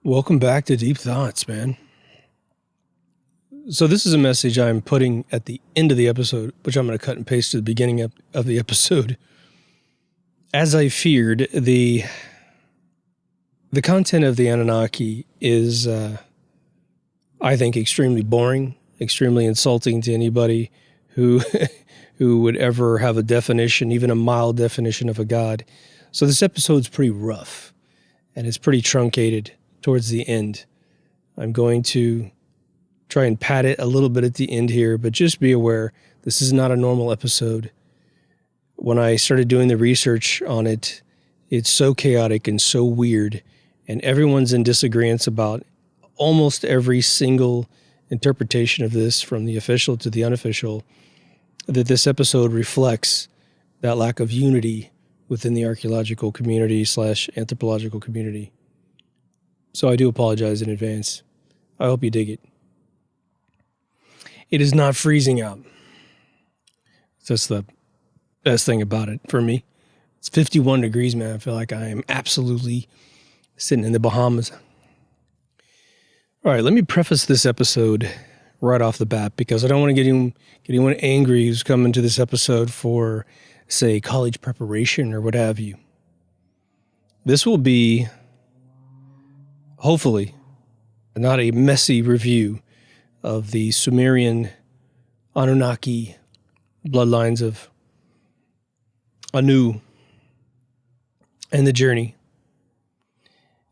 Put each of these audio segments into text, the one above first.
Welcome back to Deep Thoughts, man. So this is a message I'm putting at the end of the episode, which I'm going to cut and paste to the beginning of the episode. As I feared, the content of the Anunnaki is, I think, extremely boring, extremely insulting to anybody who who would ever have a definition, even a mild definition of a god. So this episode's pretty rough, and it's pretty truncated towards the end. I'm going to try and pad it a little bit at the end here, but just be aware, this is not a normal episode. When I started doing the research on it, it's so chaotic and so weird, and everyone's in disagreement about almost every single interpretation of this, from the official to the unofficial, that this episode reflects that lack of unity within the archaeological community / anthropological community. So I do apologize in advance. I hope you dig it. It is not freezing out. That's the best thing about it for me. It's 51 degrees, man. I feel like I am absolutely sitting in the Bahamas. All right, let me preface this episode right off the bat, because I don't want to get anyone angry who's coming to this episode for, say, college preparation or what have you. This will be, hopefully, not a messy review of the Sumerian Anunnaki bloodlines of Anu and the journey.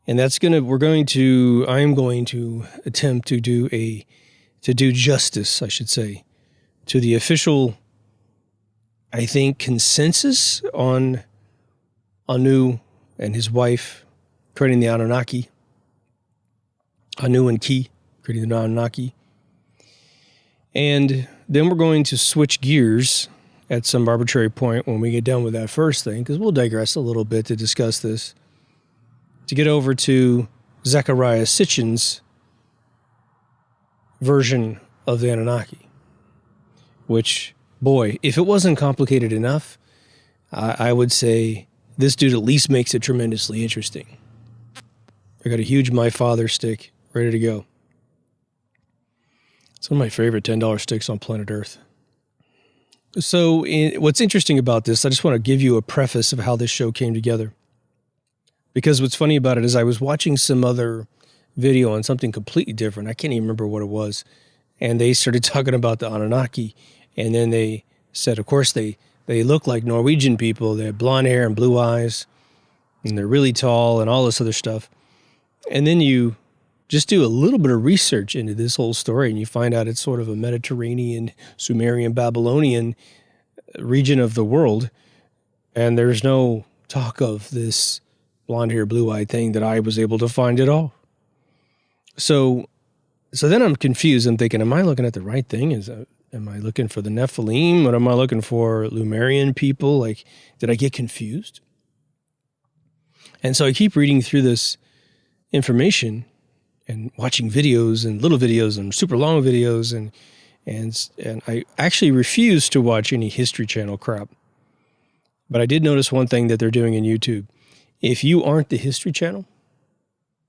And I am going to attempt to do justice, I should say, to the official, I think, consensus on Anu and his wife creating the Anunnaki. Anu and Ki creating the Anunnaki. And then we're going to switch gears at some arbitrary point when we get done with that first thing, because we'll digress a little bit to discuss this, to get over to Zechariah Sitchin's version of the Anunnaki, which, boy, if it wasn't complicated enough, I would say this dude at least makes it tremendously interesting. I got a huge My Father stick ready to go. It's one of my favorite $10 sticks on planet Earth. So what's interesting about this, I just want to give you a preface of how this show came together. Because what's funny about it is I was watching some other video on something completely different. I can't even remember what it was. And they started talking about the Anunnaki. And then they said, of course, they look like Norwegian people. They have blonde hair and blue eyes. And they're really tall and all this other stuff. And then you just do a little bit of research into this whole story, and you find out it's sort of a Mediterranean, Sumerian, Babylonian region of the world. And there's no talk of this blonde hair, blue-eyed thing that I was able to find at all. So then I'm confused. I'm thinking, am I looking at the right thing? Am I looking for the Nephilim? Or am I looking for Lemurian people? Like, did I get confused? And so I keep reading through this information and watching videos and little videos and super long videos. And I actually refuse to watch any History Channel crap. But I did notice one thing that they're doing in YouTube. If you aren't the History Channel,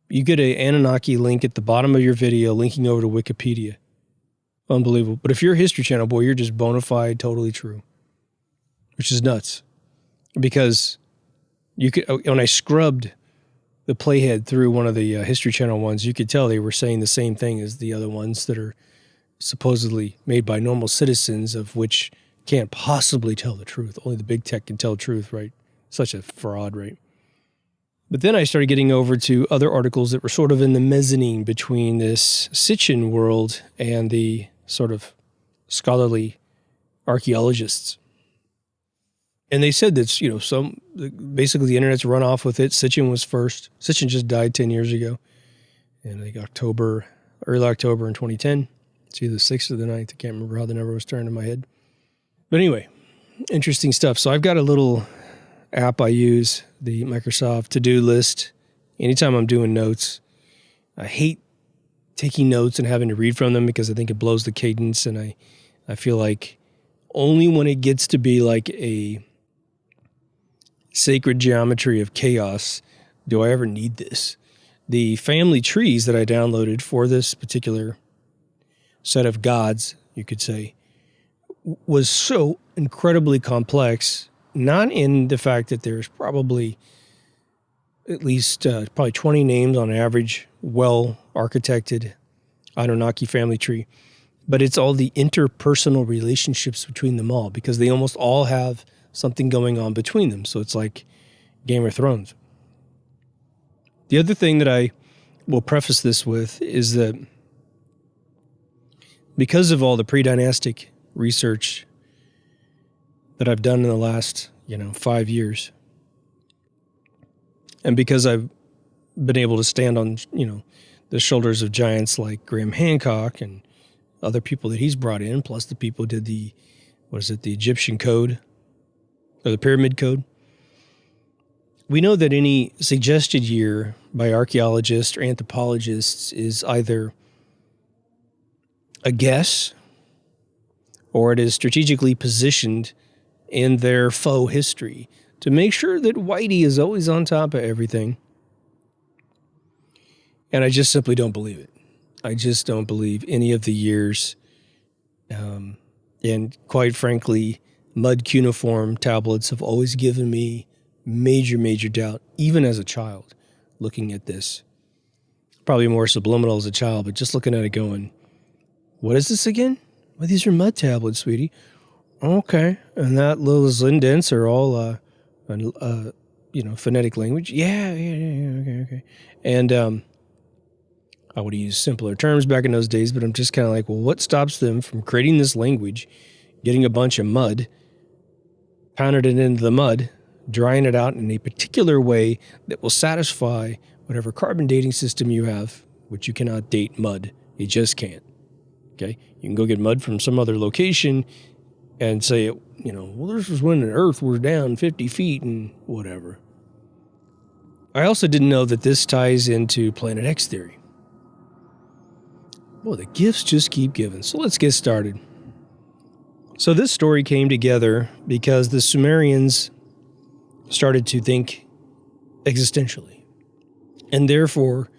you get an Anunnaki link at the bottom of your video linking over to Wikipedia. Unbelievable. But if you're a History Channel, boy, you're just bona fide, totally true. Which is nuts. Because when I scrubbed the playhead through one of the History Channel ones, you could tell they were saying the same thing as the other ones that are supposedly made by normal citizens, of which can't possibly tell the truth. Only the big tech can tell the truth, right? Such a fraud, right? But then I started getting over to other articles that were sort of in the mezzanine between this Sitchin world and the sort of scholarly archaeologists. And they said that, basically the internet's run off with it. Sitchin was first. Sitchin just died 10 years ago. And I think early October in 2010. It's either the 6th or the 9th. I can't remember how the number was turned in my head. But anyway, interesting stuff. So I've got a little app I use, the Microsoft to-do list. Anytime I'm doing notes, I hate taking notes and having to read from them because I think it blows the cadence. And I feel like only when it gets to be like a sacred geometry of chaos do I ever need this. the family trees that I downloaded for this particular set of gods, you could say, was so incredibly complex, not in the fact that there's probably at least probably 20 names on average, well-architected Anunnaki family tree, but it's all the interpersonal relationships between them all, because they almost all have something going on between them. So it's like Game of Thrones. The other thing that I will preface this with is that because of all the pre-dynastic research that I've done in the last, 5 years, and because I've been able to stand on, the shoulders of giants like Graham Hancock and other people that he's brought in, plus the people who did the Egyptian code or the pyramid code. We know that any suggested year by archaeologists or anthropologists is either a guess or it is strategically positioned in their faux history to make sure that Whitey is always on top of everything. And I just simply don't believe it. I just don't believe any of the years. And quite frankly, mud cuneiform tablets have always given me major, major doubt, even as a child, looking at this. Probably more subliminal as a child, but just looking at it going, what is this again? Well, these are mud tablets, sweetie. Okay. And that those indents are all, phonetic language. Yeah, okay. And I would have used simpler terms back in those days, but I'm just kind of like, well, what stops them from creating this language, getting a bunch of mud, pounding it into the mud, drying it out in a particular way that will satisfy whatever carbon dating system you have, which you cannot date mud. You just can't. Okay? You can go get mud from some other location and say, well, this was when the Earth was down 50 feet and whatever. I also didn't know that this ties into Planet X theory. Well, the gifts just keep giving. So let's get started. So this story came together because the Sumerians started to think existentially. And therefore,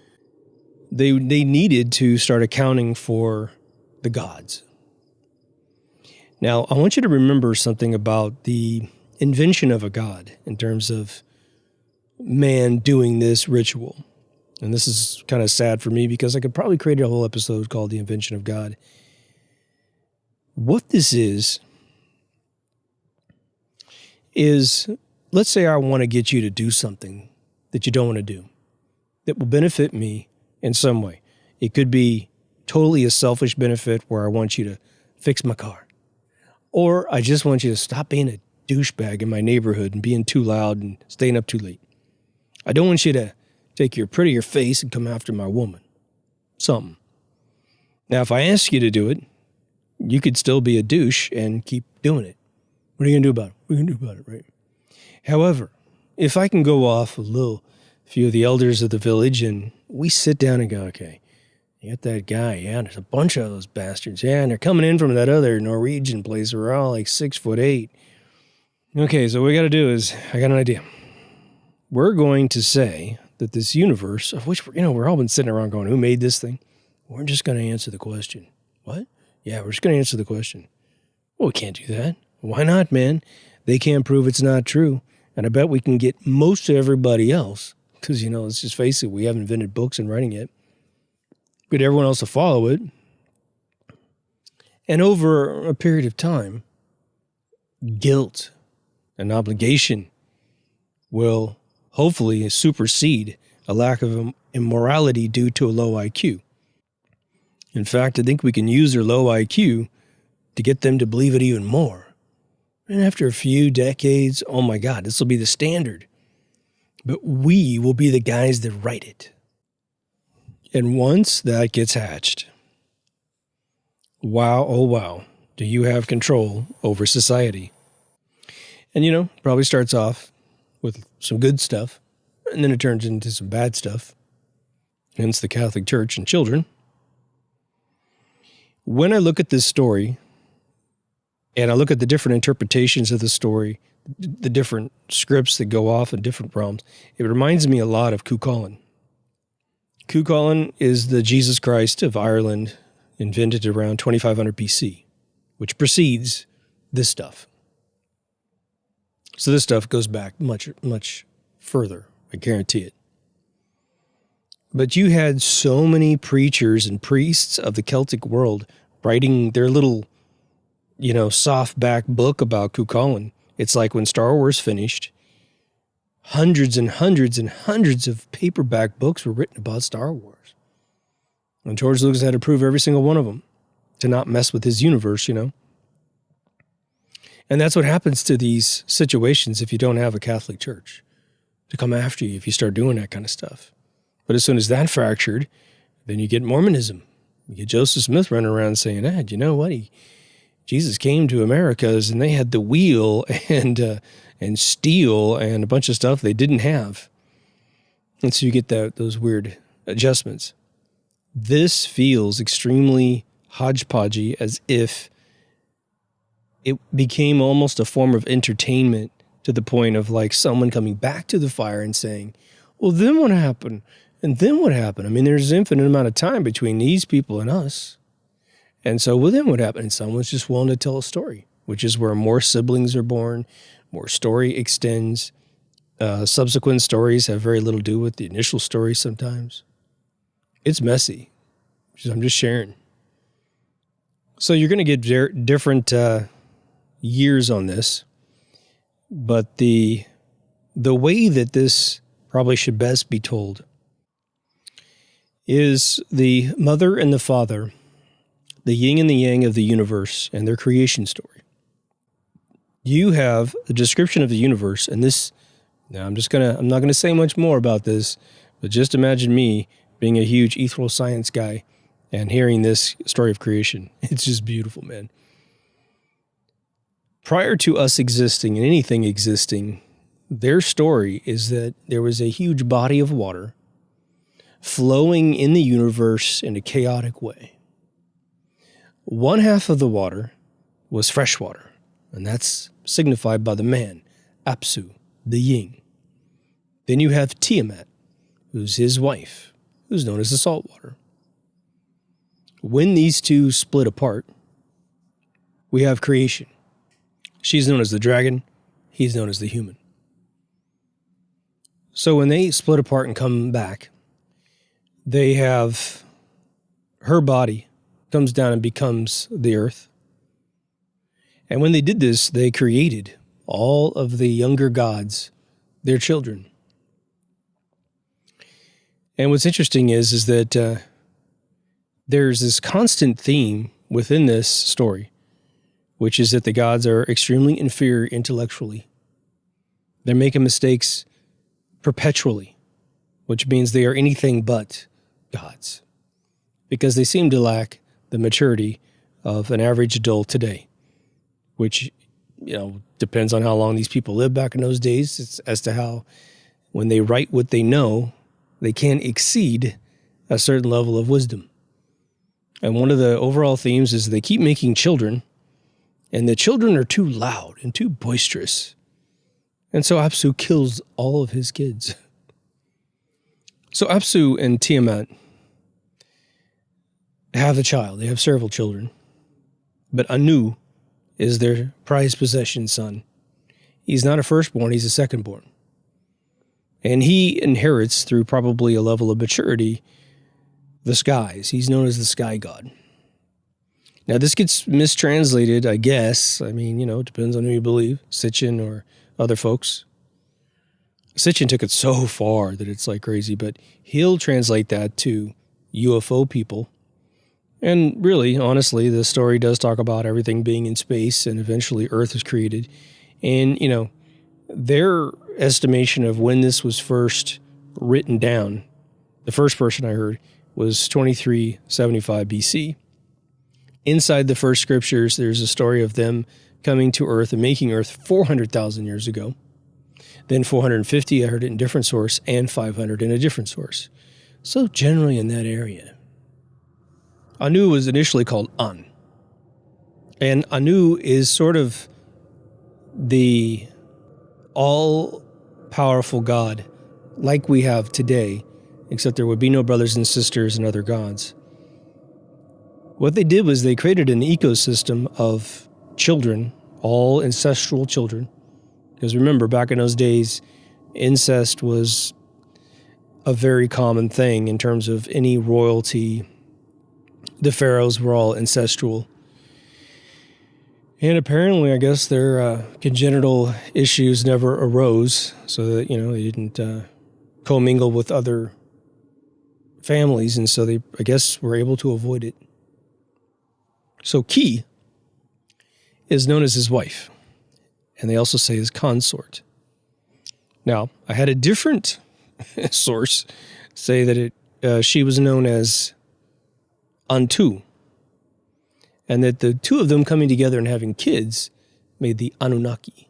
they needed to start accounting for the gods. Now, I want you to remember something about the invention of a god in terms of man doing this ritual. And this is kind of sad for me because I could probably create a whole episode called The Invention of God. What this is, let's say I want to get you to do something that you don't want to do that will benefit me in some way. It could be totally a selfish benefit where I want you to fix my car. Or I just want you to stop being a douchebag in my neighborhood and being too loud and staying up too late. I don't want you to take your prettier face and come after my woman. Something. Now, if I ask you to do it, you could still be a douche and keep doing it. What are you going to do about it? What are you going to do about it, right? However, if I can go off a few of the elders of the village and we sit down and go, okay, you got that guy, yeah, there's a bunch of those bastards, yeah, and they're coming in from that other Norwegian place where we're all like 6'8". Okay, so what we got to do is, I got an idea. We're going to say that this universe, of which, we're all been sitting around going, who made this thing? We're just going to answer the question. What? Yeah, we're just going to answer the question. Well, we can't do that. Why not, man? They can't prove it's not true. And I bet we can get most of everybody else, because, let's just face it, we haven't invented books and writing yet. Get everyone else to follow it. And over a period of time, guilt and obligation will hopefully supersede a lack of immorality due to a low IQ. In fact, I think we can use their low IQ to get them to believe it even more. And after a few decades, oh my God, this will be the standard. But we will be the guys that write it. And once that gets hatched, wow, oh wow, do you have control over society? And probably starts off with some good stuff, and then it turns into some bad stuff, hence the Catholic Church and children. When I look at this story, and I look at the different interpretations of the story, the different scripts that go off in different realms, it reminds me a lot of Cuchulainn. Cuchulainn is the Jesus Christ of Ireland, invented around 2500 BC, which precedes this stuff. So this stuff goes back much, much further, I guarantee it. But you had so many preachers and priests of the Celtic world writing their little, softback book about Cuchulainn. It's like when Star Wars finished, hundreds and hundreds and hundreds of paperback books were written about Star Wars. And George Lucas had to prove every single one of them to not mess with his universe, And that's what happens to these situations if you don't have a Catholic Church to come after you if you start doing that kind of stuff. But as soon as that fractured, then you get Mormonism. You get Joseph Smith running around saying, you know what? Jesus came to Americas and they had the wheel and steel and a bunch of stuff they didn't have. And so you get those weird adjustments. This feels extremely hodgepodgey, as if it became almost a form of entertainment, to the point of like someone coming back to the fire and saying, well, then what happened? And then what happened? I mean, there's an infinite amount of time between these people and us. And so, well, then what happened? And someone's just willing to tell a story, which is where more siblings are born, more story extends. Subsequent stories have very little to do with the initial story sometimes. It's messy. I'm just sharing. So you're going to get different years on this. But the way that this probably should best be told is the mother and the father, the yin and the yang of the universe and their creation story. You have a description of the universe, and this, now I'm not going to say much more about this, but just imagine me being a huge ethereal science guy and hearing this story of creation. It's just beautiful, man. Prior to us existing and anything existing, their story is that there was a huge body of water flowing in the universe in a chaotic way. One half of the water was fresh water, and that's signified by the man, Apsu, the yin. Then you have Tiamat, who's his wife, who's known as the salt water. When these two split apart, we have creation. She's known as the dragon. He's known as the human. So when they split apart and come back, they have her body comes down and becomes the earth. And when they did this, they created all of the younger gods, their children. And what's interesting is that there's this constant theme within this story, which is that the gods are extremely inferior intellectually. They're making mistakes perpetually, which means they are anything but gods, because they seem to lack the maturity of an average adult today, which, depends on how long these people lived back in those days. It's as to how, when they write what they know, they can exceed a certain level of wisdom. And one of the overall themes is they keep making children, and the children are too loud and too boisterous. And so Apsu kills all of his kids. So Apsu and Tiamat have a child. They have several children. But Anu is their prized possession son. He's not a firstborn, he's a secondborn. And he inherits, through probably a level of maturity, the skies. He's known as the sky god. Now, this gets mistranslated, I guess. I mean, it depends on who you believe, Sitchin or other folks. Sitchin took it so far that it's like crazy, but he'll translate that to UFO people. And really, honestly, the story does talk about everything being in space, and eventually Earth was created. And, their estimation of when this was first written down, the first person I heard, was 2375 BC. Inside the first scriptures, there's a story of them coming to Earth and making Earth 400,000 years ago. Then 450, I heard it in a different source, and 500 in a different source. So generally in that area. Anu was initially called An. And Anu is sort of the all-powerful god like we have today except there would be no brothers and sisters and other gods. What they did was they created an ecosystem of children, all ancestral children. Because remember, back in those days, incest was a very common thing in terms of any royalty. The pharaohs were all ancestral. And apparently, I guess their congenital issues never arose, so that, they didn't commingle with other families, and so they, I guess, were able to avoid it. So Ki is known as his wife, and they also say his consort. Now, I had a different source say that she was known as Antu, and that the two of them coming together and having kids made the Anunnaki.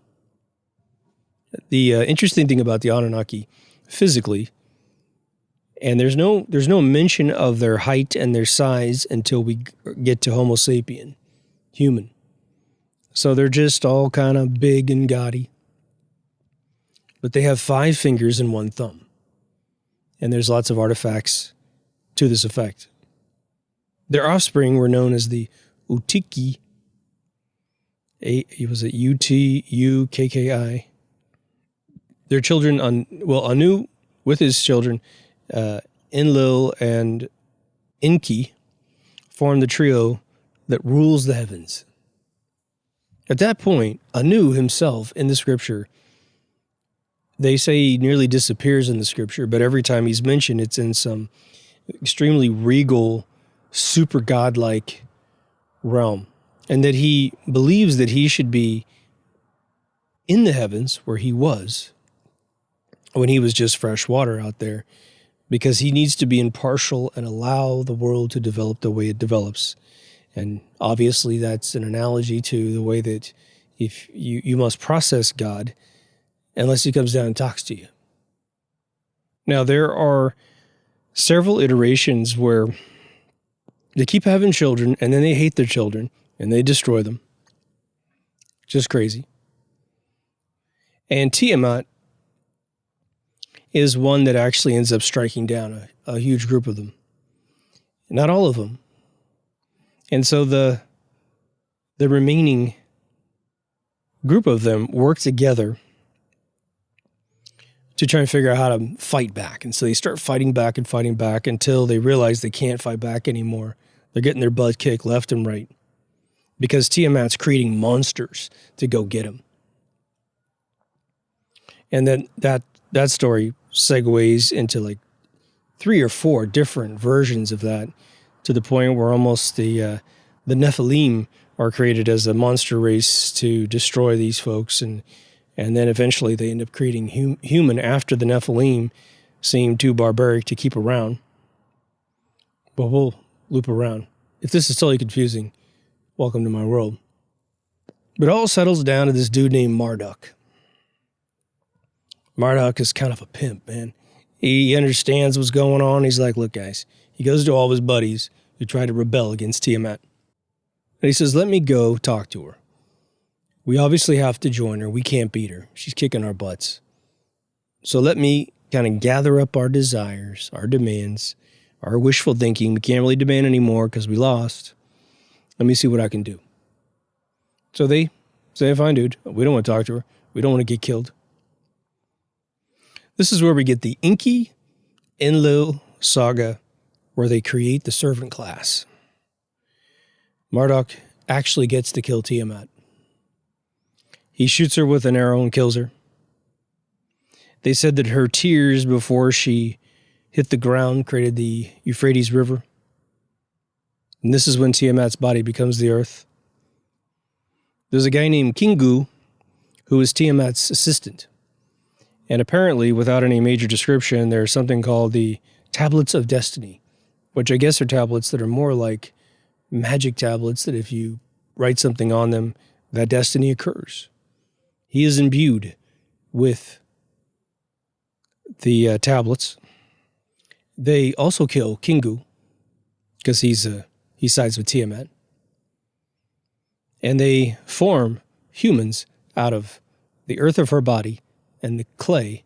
The interesting thing about the Anunnaki, physically, and there's no mention of their height and their size until we get to Homo sapien, human. So they're just all kind of big and gaudy. But they have 5 fingers and 1 thumb. And there's lots of artifacts to this effect. Their offspring were known as the Utiki. Was it Utukki? Their children, Anu with his children, Enlil and Enki, formed the trio that rules the heavens. At that point, Anu himself in the scripture, they say he nearly disappears in the scripture, but every time he's mentioned, it's in some extremely regal, super godlike realm. And that he believes that he should be in the heavens where he was when he was just fresh water out there, because he needs to be impartial and allow the world to develop the way it develops. And obviously that's an analogy to the way that if you must process God unless he comes down and talks to you. Now, there are several iterations where they keep having children and then they hate their children and they destroy them. Just crazy. And Tiamat is one that actually ends up striking down a huge group of them. Not all of them. And so the remaining group of them work together to try and figure out how to fight back. And so they start fighting back until they realize they can't fight back anymore. They're getting their butt kicked left and right because Tiamat's creating monsters to go get them. And then that story segues into like 3 or 4 different versions of that, to the point where almost the Nephilim are created as a monster race to destroy these folks, and then eventually they end up creating human after the Nephilim seem too barbaric to keep around. But we'll loop around. If this is totally confusing, welcome to my world. But it all settles down to this dude named Marduk. Marduk is kind of a pimp, man. He understands what's going on. He's like, look, guys. He goes to all of his buddies who try to rebel against Tiamat. And he says, let me go talk to her. We obviously have to join her. We can't beat her. She's kicking our butts. So let me kind of gather up our desires, our demands, our wishful thinking. We can't really demand anymore because we lost. Let me see what I can do. So they say, fine, dude. We don't want to talk to her. We don't want to get killed. This is where we get the Enki Enlil saga, where they create the servant class. Marduk actually gets to kill Tiamat. He shoots her with an arrow and kills her. They said that her tears before she hit the ground created the Euphrates River. And this is when Tiamat's body becomes the earth. There's a guy named Kingu who is Tiamat's assistant. And apparently, without any major description, there's something called the Tablets of Destiny, which I guess are tablets that are more like magic tablets, that if you write something on them, that destiny occurs. He is imbued with the tablets. They also kill Kingu because he sides with Tiamat. And they form humans out of the earth of her body and the clay,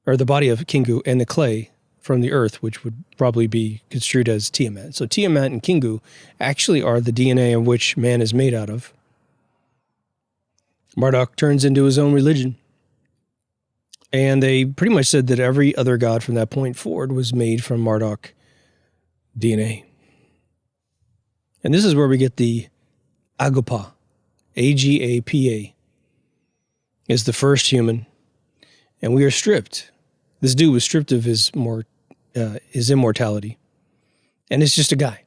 or the body of Kingu and the clay from the earth, which would probably be construed as Tiamat. So Tiamat and Kingu actually are the DNA of which man is made out of. Marduk turns into his own religion. And they pretty much said that every other god from that point forward was made from Marduk DNA. And this is where we get the Agapa, A-G-A-P-A, is the first human. And we are stripped. This dude was stripped of his immortality. And it's just a guy.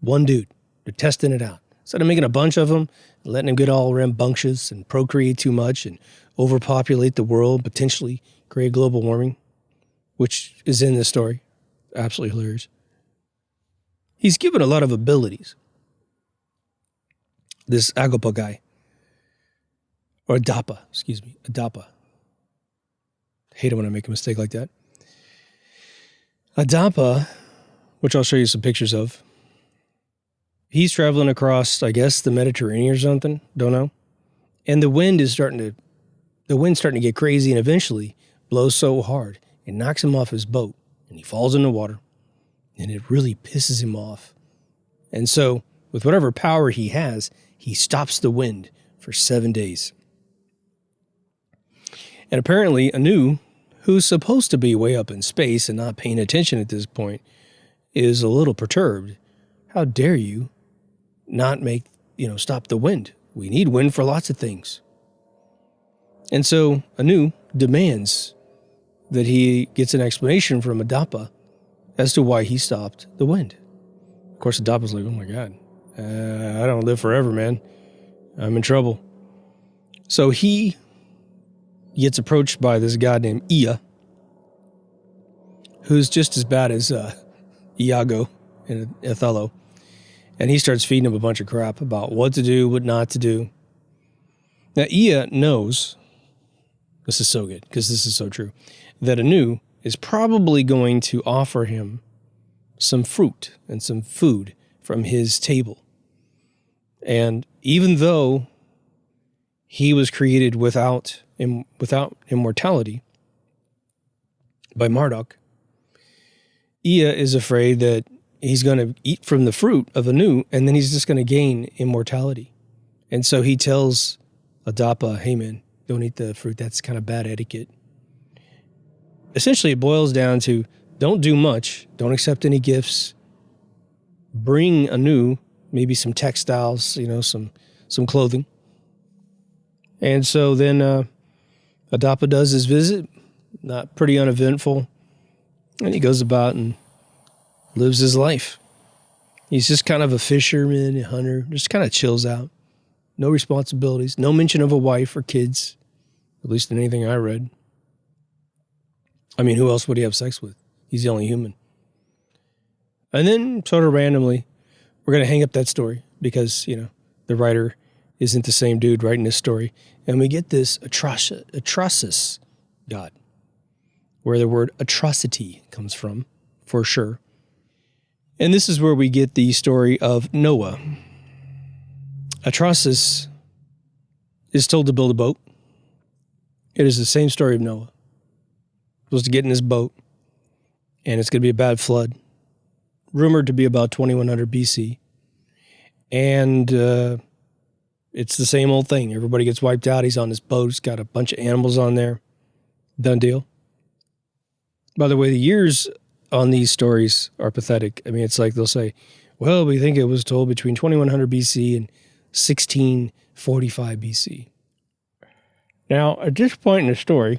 One dude. They're testing it out. Instead of making a bunch of them, letting them get all rambunctious and procreate too much and overpopulate the world, potentially create global warming, which is in this story. Absolutely hilarious. He's given a lot of abilities. This Agapa guy. Or Adapa, Adapa. Hate it when I make a mistake like that. Adapa, which I'll show you some pictures of. He's traveling across, I guess, the Mediterranean or something. Don't know. And the wind's starting to get crazy and eventually blows so hard it knocks him off his boat and he falls in the water. And it really pisses him off. And so, with whatever power he has, he stops the wind for 7 days. And apparently, Anu, who's supposed to be way up in space and not paying attention at this point, is a little perturbed. How dare you not stop the wind? We need wind for lots of things. And so Anu demands that he gets an explanation from Adapa as to why he stopped the wind. Of course, Adapa's like, oh my God, I don't live forever, man. I'm in trouble. So he gets approached by this guy named Ea, who's just as bad as Iago and Othello. And he starts feeding him a bunch of crap about what to do, what not to do. Now, Ea knows, this is so good, because this is so true, that Anu is probably going to offer him some fruit and some food from his table. And even though he was created without immortality by Marduk, Ea is afraid that he's going to eat from the fruit of Anu, and then he's just going to gain immortality. And so he tells Adapa, hey man, don't eat the fruit. That's kind of bad etiquette. Essentially, it boils down to don't do much. Don't accept any gifts. Bring Anu, maybe some textiles, some clothing. And so then Adapa does his visit, not pretty uneventful. And he goes about and lives his life. He's just kind of a fisherman, a hunter, just kind of chills out. No responsibilities, no mention of a wife or kids, at least in anything I read. I mean, who else would he have sex with? He's the only human. And then, sort of randomly, we're going to hang up that story because, the writer isn't the same dude writing this story. And we get this atrocis god, where the word atrocity comes from, for sure. And this is where we get the story of Noah. Atrocis is told to build a boat. It is the same story of Noah. Supposed to get in his boat, and it's going to be a bad flood. Rumored to be about 2100 BC. And it's the same old thing. Everybody gets wiped out. He's on his boat. He's got a bunch of animals on there. Done deal. By the way, the years on these stories are pathetic. I mean, it's like they'll say, well, we think it was told between 2100 BC and 1645 BC. Now, at this point in the story,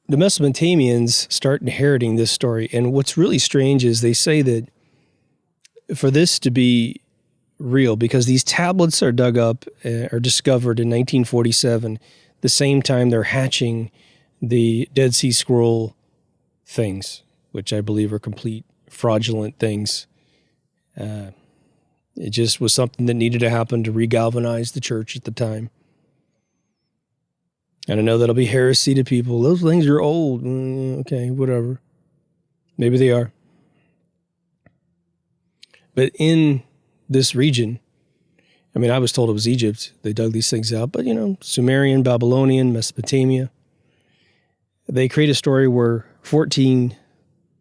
the Mesopotamians start inheriting this story. And what's really strange is they say that for this to be real, because these tablets are dug up, are discovered in 1947, the same time they're hatching the Dead Sea Scroll things, which I believe are complete fraudulent things. It just was something that needed to happen to regalvanize the church at the time. And I know that'll be heresy to people. Those things are old. Okay, whatever. Maybe they are. But in this region, I mean, I was told it was Egypt. They dug these things out. But, Sumerian, Babylonian, Mesopotamia. They create a story where 14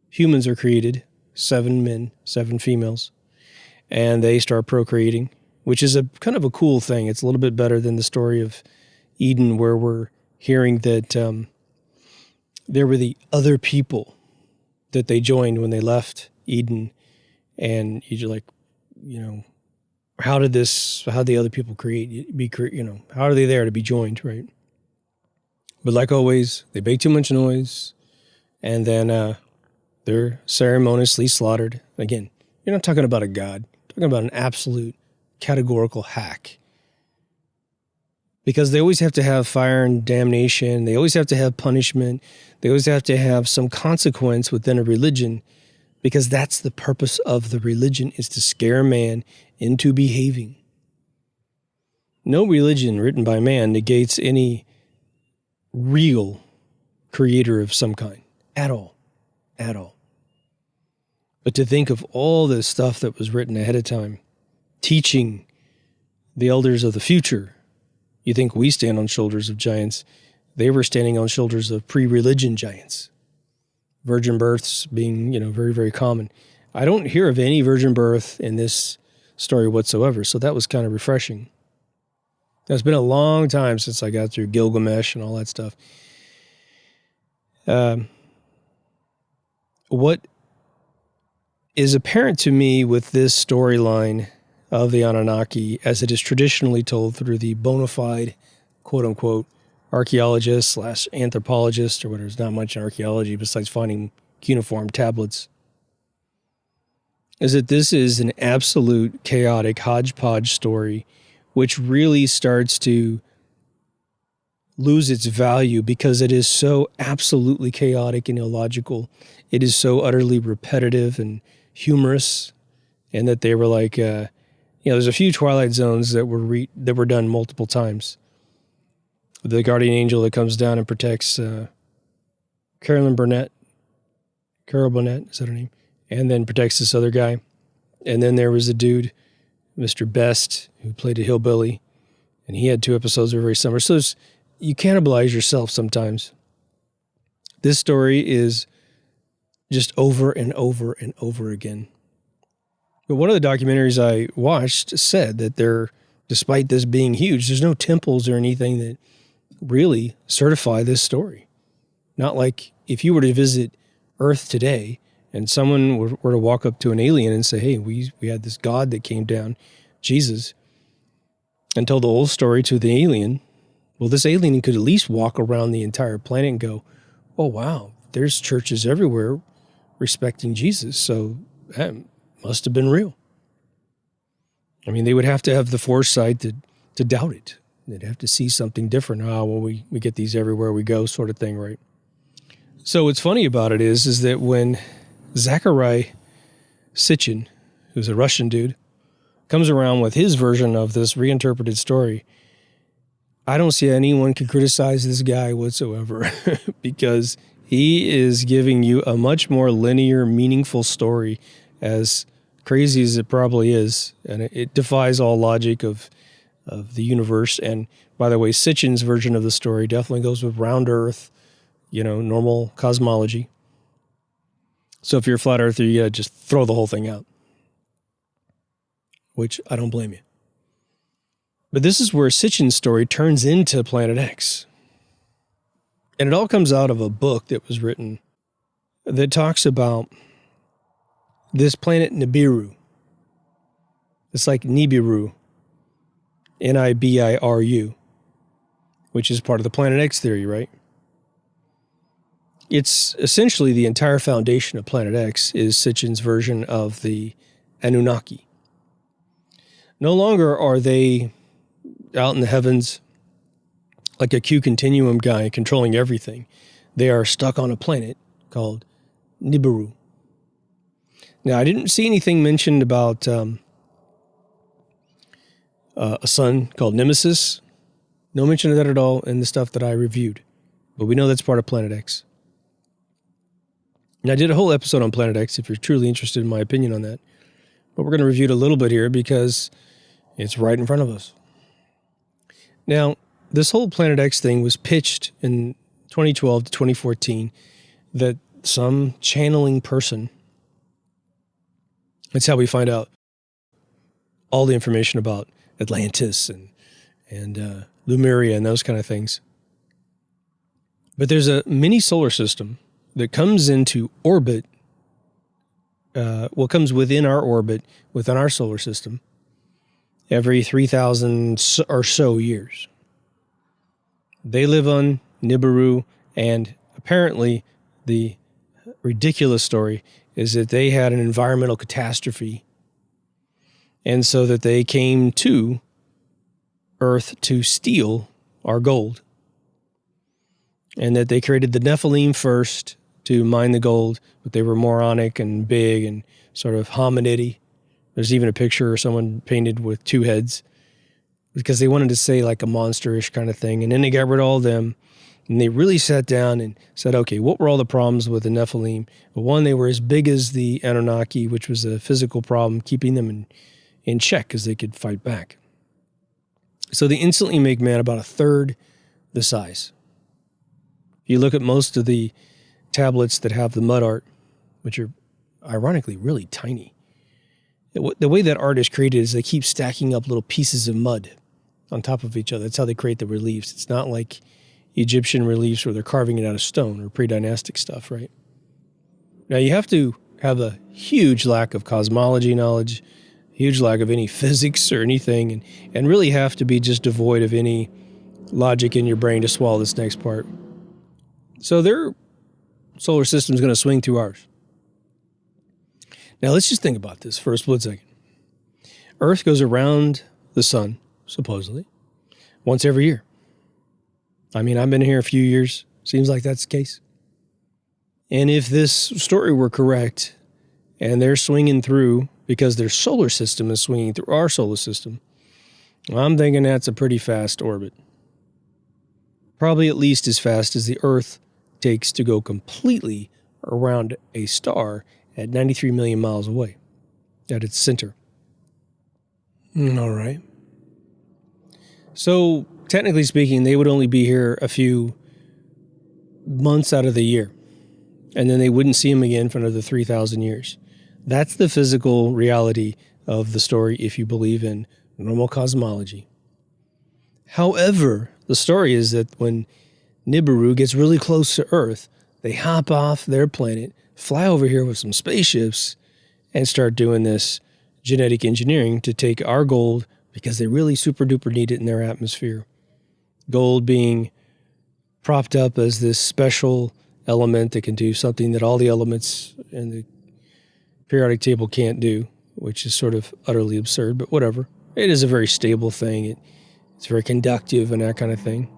humans are created, 7 men, 7 females, and they start procreating, which is a kind of a cool thing. It's a little bit better than the story of Eden, where we're hearing that there were the other people that they joined when they left Eden, and you're like, how did the other people how are they there to be joined, right? But like always, they make too much noise, and then they're ceremoniously slaughtered. Again, you're not talking about a god, you're talking about an absolute categorical hack. Because they always have to have fire and damnation, they always have to have punishment, they always have to have some consequence within a religion, because that's the purpose of the religion, is to scare man into behaving. No religion written by man negates any real creator of some kind, at all. But to think of all this stuff that was written ahead of time, teaching the elders of the future, you think we stand on shoulders of giants. They were standing on shoulders of pre-religion giants. Virgin births being, very, very common. I don't hear of any virgin birth in this story whatsoever, so that was kind of refreshing. It's been a long time since I got through Gilgamesh and all that stuff. What is apparent to me with this storyline of the Anunnaki, as it is traditionally told through the bona fide, quote-unquote, archaeologist / anthropologist, or whatever. There's not much in archaeology besides finding cuneiform tablets, is that this is an absolute chaotic hodgepodge story, which really starts to lose its value because it is so absolutely chaotic and illogical. It is so utterly repetitive and humorous, and that they were like, there's a few Twilight Zones that were done multiple times. The guardian angel that comes down and protects Carol Burnett, is that her name? And then protects this other guy. And then there was a dude, Mr. Best, who played a hillbilly, and he had 2 episodes every summer. So you cannibalize yourself sometimes. This story is just over and over and over again. But one of the documentaries I watched said that despite this being huge, there's no temples or anything that really certify this story. Not like if you were to visit Earth today and someone were to walk up to an alien and say, hey, we had this God that came down, Jesus, and tell the whole story to the alien, well, this alien could at least walk around the entire planet and go, oh, wow, there's churches everywhere respecting Jesus, so that must have been real. I mean, they would have to have the foresight to doubt it. They'd have to see something different. We get these everywhere we go, sort of thing, right? So what's funny about it is that when Zachariah Sitchin, who's a Russian dude, comes around with his version of this reinterpreted story, I don't see anyone can criticize this guy whatsoever because he is giving you a much more linear, meaningful story, as crazy as it probably is. And it defies all logic of the universe. And by the way, Sitchin's version of the story definitely goes with round Earth, normal cosmology. So if you're a flat earther, you gotta just throw the whole thing out, which I don't blame you. But this is where Sitchin's story turns into Planet X. And it all comes out of a book that was written that talks about this planet Nibiru. It's like Nibiru, Nibiru, which is part of the Planet X theory, right? It's essentially the entire foundation of Planet X is Sitchin's version of the Anunnaki. No longer are they out in the heavens like a Q continuum guy controlling everything. They are stuck on a planet called Nibiru. Now, I didn't see anything mentioned about a sun called Nemesis. No mention of that at all in the stuff that I reviewed. But we know that's part of Planet X. Now, I did a whole episode on Planet X if you're truly interested in my opinion on that. But we're going to review it a little bit here because it's right in front of us. Now, this whole Planet X thing was pitched in 2012 to 2014 that some channeling person. That's how we find out all the information about Atlantis and Lemuria and those kind of things. But there's a mini solar system that comes into orbit, comes within our orbit, within our solar system, every 3,000 or so years. They live on Nibiru, and apparently the ridiculous story is that they had an environmental catastrophe, and so that they came to Earth to steal our gold, and that they created the Nephilim first to mine the gold, but they were moronic and big and sort of hominidy. There's even a picture of someone painted with two heads because they wanted to say like a monsterish kind of thing, and then they got rid of all of them. And they really sat down and said, okay, what were all the problems with the Nephilim? Well, one, they were as big as the Anunnaki, which was a physical problem, keeping them in check because they could fight back. So they instantly make man about a third the size. If you look at most of the tablets that have the mud art, which are ironically really tiny, the way that art is created is they keep stacking up little pieces of mud on top of each other. That's how they create the reliefs. It's not like Egyptian reliefs where they're carving it out of stone or pre-dynastic stuff, right? Now, you have to have a huge lack of cosmology knowledge, huge lack of any physics or anything, and really have to be just devoid of any logic in your brain to swallow this next part. So their solar system is going to swing through ours. Now, let's just think about this for a split second. Earth goes around the sun, supposedly, once every year. I mean, I've been here a few years. Seems like that's the case. And if this story were correct, and they're swinging through because their solar system is swinging through our solar system, I'm thinking that's a pretty fast orbit. Probably at least as fast as the Earth takes to go completely around a star at 93 million miles away at its center. All right. So, technically speaking, they would only be here a few months out of the year, and then they wouldn't see him again for another 3,000 years. That's the physical reality of the story if you believe in normal cosmology. However, the story is that when Nibiru gets really close to Earth, they hop off their planet, fly over here with some spaceships, and start doing this genetic engineering to take our gold because they really super duper need it in their atmosphere. Gold being propped up as this special element that can do something that all the elements in the periodic table can't do, which is sort of utterly absurd, but whatever. It is a very stable thing. It's very conductive and that kind of thing.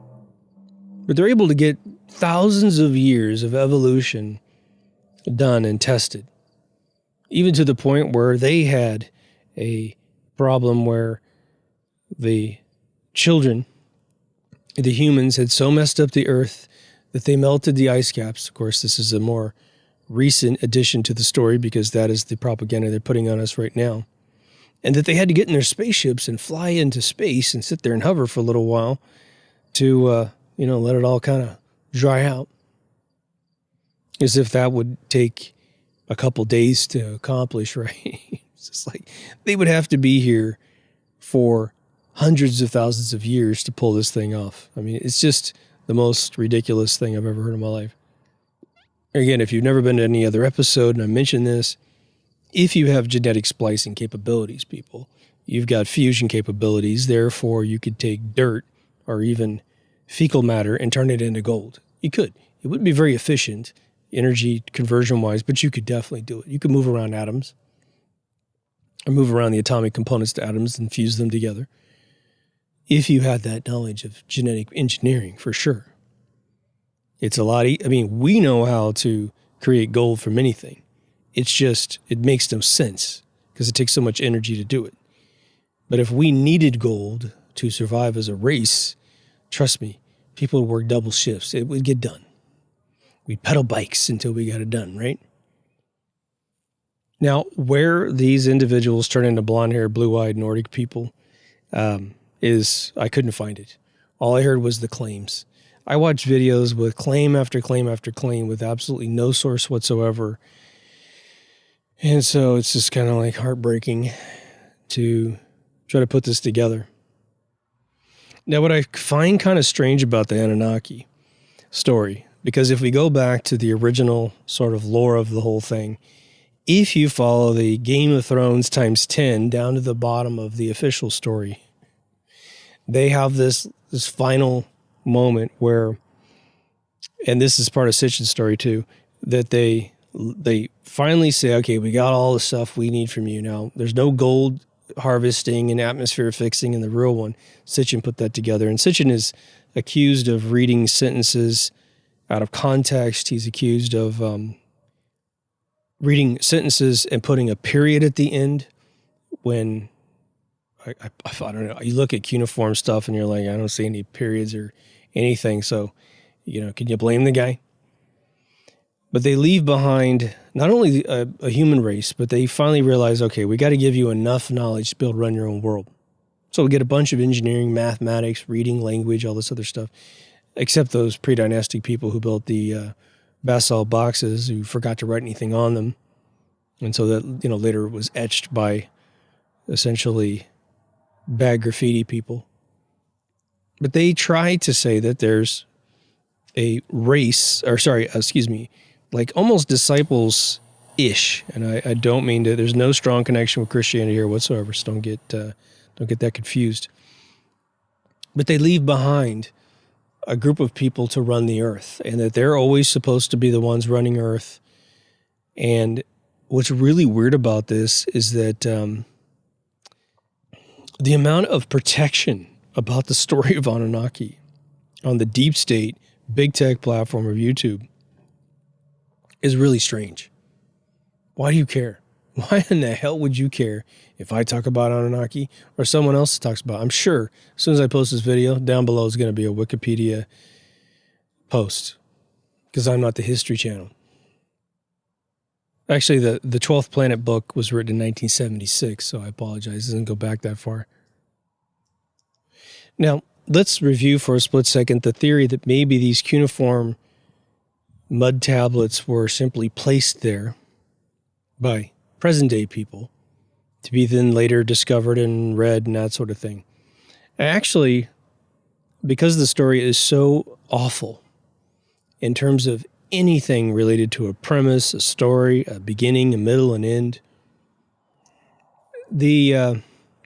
But they're able to get thousands of years of evolution done and tested, even to the point where they had a problem where the children, the humans, had so messed up the Earth that they melted the ice caps. Of course, this is a more recent addition to the story because that is the propaganda they're putting on us right now. And that they had to get in their spaceships and fly into space and sit there and hover for a little while to, let it all kind of dry out. As if that would take a couple days to accomplish, right? It's just like they would have to be here for hundreds of thousands of years to pull this thing off. I mean, it's just the most ridiculous thing I've ever heard in my life. Again, if you've never been to any other episode, and I mentioned this, if you have genetic splicing capabilities, people, you've got fusion capabilities. Therefore, you could take dirt or even fecal matter and turn it into gold. You could. It wouldn't be very efficient, energy conversion-wise, but you could definitely do it. You could move around atoms or move around the atomic components to atoms and fuse them together. If you had that knowledge of genetic engineering, for sure. It's a lot. We know how to create gold from anything. It's just, it makes no sense because it takes so much energy to do it. But if we needed gold to survive as a race, trust me, people would work double shifts. It would get done. We'd pedal bikes until we got it done, right? Now, where these individuals turn into blonde-haired, blue-eyed Nordic people I couldn't find it. All I heard was the claims. I watch videos with claim after claim after claim with absolutely no source whatsoever. And so it's just kind of like heartbreaking to try to put this together. Now, what I find kind of strange about the Anunnaki story, because if we go back to the original sort of lore of the whole thing, if you follow the Game of Thrones times 10 down to the bottom of the official story, they have this final moment where, and this is part of Sitchin's story too, that they finally say, okay, we got all the stuff we need from you now. There's no gold harvesting and atmosphere fixing in the real one. Sitchin put that together. And Sitchin is accused of reading sentences out of context. He's accused of reading sentences and putting a period at the end when, I don't know, you look at cuneiform stuff and you're like, I don't see any periods or anything. So, can you blame the guy? But they leave behind not only a human race, but they finally realize, okay, we got to give you enough knowledge to be able to run your own world. So we get a bunch of engineering, mathematics, reading, language, all this other stuff, except those pre-dynastic people who built the basalt boxes who forgot to write anything on them. And so that, later was etched by essentially bad graffiti people. But they try to say that there's a race, like almost disciples-ish. And I don't mean to, there's no strong connection with Christianity here whatsoever, so don't get that confused. But they leave behind a group of people to run the earth, and that they're always supposed to be the ones running earth. And what's really weird about this is that the amount of protection about the story of Anunnaki on the deep state, big tech platform of YouTube is really strange. Why do you care? Why in the hell would you care if I talk about Anunnaki or someone else talks about it? I'm sure as soon as I post this video, down below is going to be a Wikipedia post, because I'm not the History Channel. Actually, the 12th Planet book was written in 1976, so I apologize. It doesn't go back that far. Now, let's review for a split second the theory that maybe these cuneiform mud tablets were simply placed there by present-day people to be then later discovered and read and that sort of thing. Actually, because the story is so awful in terms of anything related to a premise, a story, a beginning, a middle, and end, the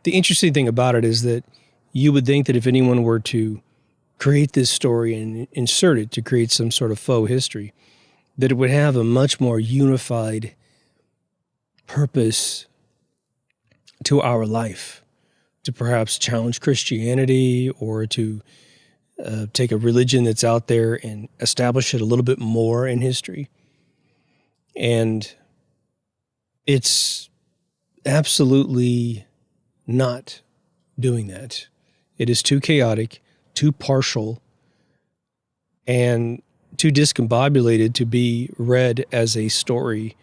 interesting thing about it is that you would think that if anyone were to create this story and insert it to create some sort of faux history, that it would have a much more unified purpose to our life, to perhaps challenge Christianity or to take a religion that's out there and establish it a little bit more in history. And it's absolutely not doing that. It is too chaotic, too partial, and too discombobulated to be read as a story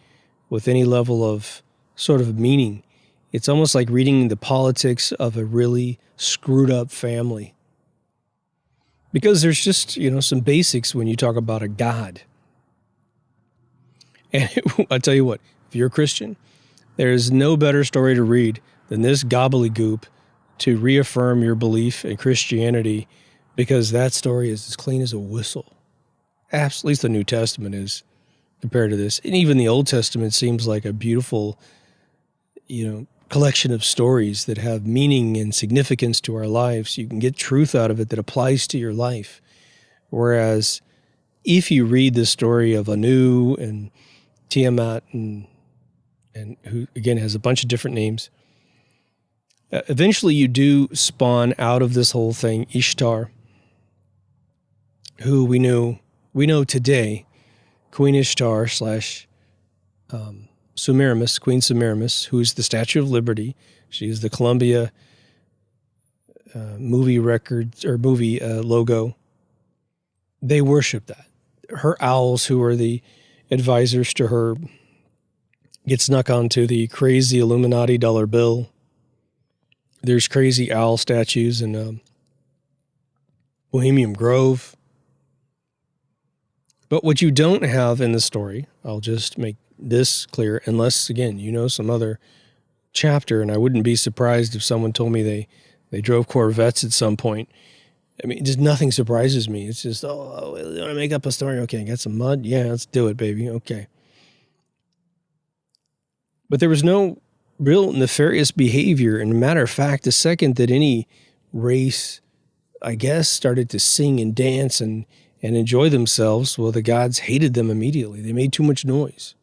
with any level of sort of meaning. It's almost like reading the politics of a really screwed up family. Because there's just, some basics when you talk about a God. And I tell you what, if you're a Christian, there is no better story to read than this gobbledygook to reaffirm your belief in Christianity, because that story is as clean as a whistle. At least the New Testament is compared to this. And even the Old Testament seems like a beautiful, collection of stories that have meaning and significance to our lives. You can get truth out of it that applies to your life. Whereas if you read the story of Anu and Tiamat and who, again, has a bunch of different names, eventually you do spawn out of this whole thing Ishtar, who we know today, Queen Ishtar / Semiramis, Queen Semiramis, who's the Statue of Liberty. She is the Columbia movie records or movie logo. They worship that. Her owls, who are the advisors to her, get snuck onto the crazy Illuminati dollar bill. There's crazy owl statues in Bohemian Grove. But what you don't have in the story, I'll just make this clear, unless, again, you know some other chapter, and I wouldn't be surprised if someone told me they drove Corvettes at some point. I mean, just nothing surprises me. It's just, oh, you want to make up a story? Okay, got some mud? Yeah, let's do it, baby. Okay. But there was no real nefarious behavior. And a matter of fact, the second that any race, I guess, started to sing and dance and enjoy themselves, well, the gods hated them immediately. They made too much noise.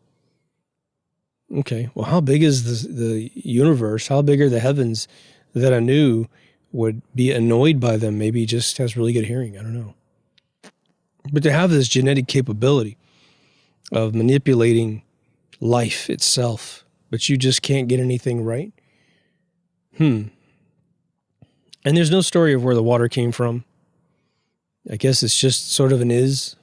Okay, well, how big is the universe? How big are the heavens that Anu would be annoyed by them? Maybe he just has really good hearing. I don't know. But to have this genetic capability of manipulating life itself, but you just can't get anything right? And there's no story of where the water came from. I guess it's just sort of an is,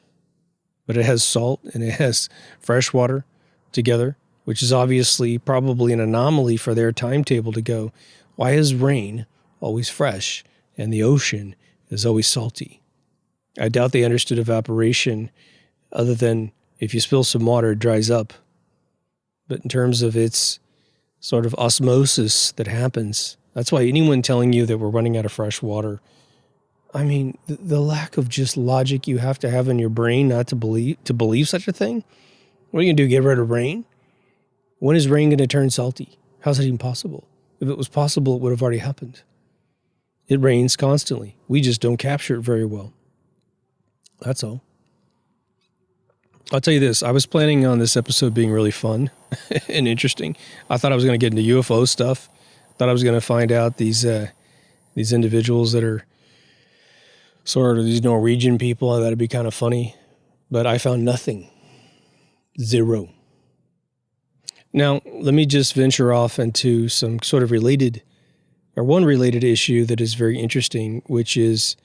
but it has salt and it has fresh water together, which is obviously probably an anomaly for their timetable to go, why is rain always fresh and the ocean is always salty? I doubt they understood evaporation other than if you spill some water, it dries up. But in terms of its sort of osmosis that happens, that's why anyone telling you that we're running out of fresh water, I mean, the lack of just logic you have to have in your brain not to believe such a thing. What are you going to do, get rid of rain? When is rain going to turn salty? How's that even possible? If it was possible, it would have already happened. It rains constantly. We just don't capture it very well. That's all. I'll tell you this. I was planning on this episode being really fun and interesting. I thought I was going to get into UFO stuff. Thought I was going to find out these individuals that are sort of these Norwegian people. I thought it'd be kind of funny. But I found nothing. Zero. Now, let me just venture off into some sort of related, or one related issue that is very interesting, which is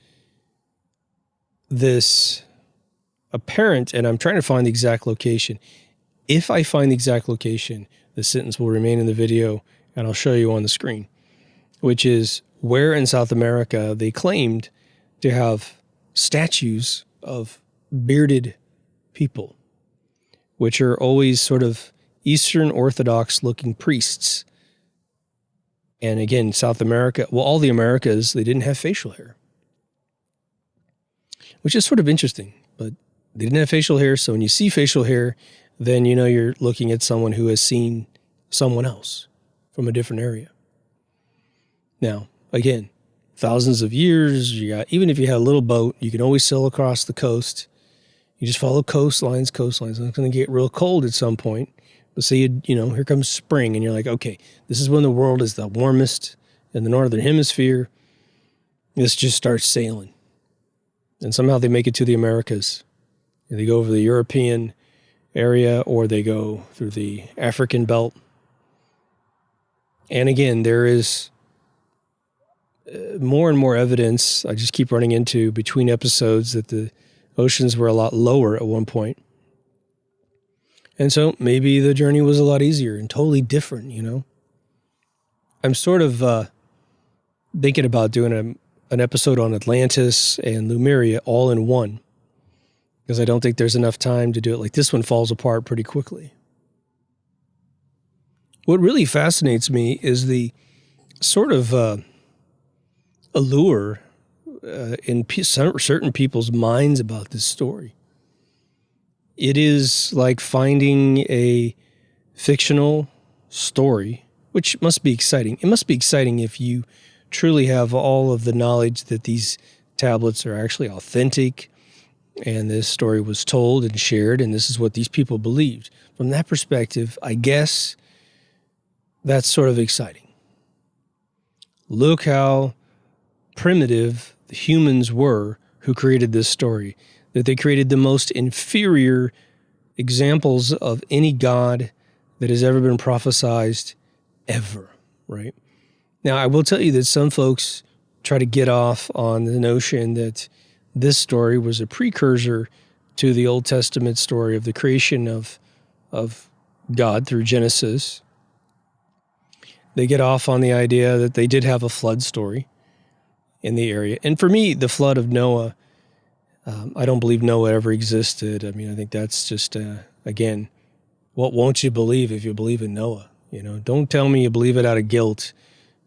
this apparent, and I'm trying to find the exact location. If I find the exact location, the sentence will remain in the video, and I'll show you on the screen, which is where in South America they claimed to have statues of bearded people, which are always sort of Eastern Orthodox looking priests. And again, South America, well, all the Americas, they didn't have facial hair, which is sort of interesting, but they didn't have facial hair. So when you see facial hair, then you know you're looking at someone who has seen someone else from a different area. Now, again, thousands of years, even if you had a little boat, you can always sail across the coast. You just follow coastlines. It's going to get real cold at some point. But say, here comes spring, and you're like, okay, this is when the world is the warmest in the northern hemisphere. Let's just start sailing. And somehow they make it to the Americas. And they go over the European area, or they go through the African belt. And again, there is more and more evidence I just keep running into between episodes that the oceans were a lot lower at one point. And so maybe the journey was a lot easier and totally different, I'm sort of thinking about doing an episode on Atlantis and Lemuria all in one, because I don't think there's enough time to do it. Like, this one falls apart pretty quickly. What really fascinates me is the sort of allure in certain people's minds about this story. It is like finding a fictional story, which must be exciting. It must be exciting if you truly have all of the knowledge that these tablets are actually authentic and this story was told and shared, and this is what these people believed. From that perspective, I guess that's sort of exciting. Look how primitive the humans were who created this story, that they created the most inferior examples of any god that has ever been prophesized ever, right? Now, I will tell you that some folks try to get off on the notion that this story was a precursor to the Old Testament story of the creation of God through Genesis. They get off on the idea that they did have a flood story in the area. And for me, the flood of Noah, I don't believe Noah ever existed. I mean, I think that's just, again, what won't you believe if you believe in Noah? You know, don't tell me you believe it out of guilt.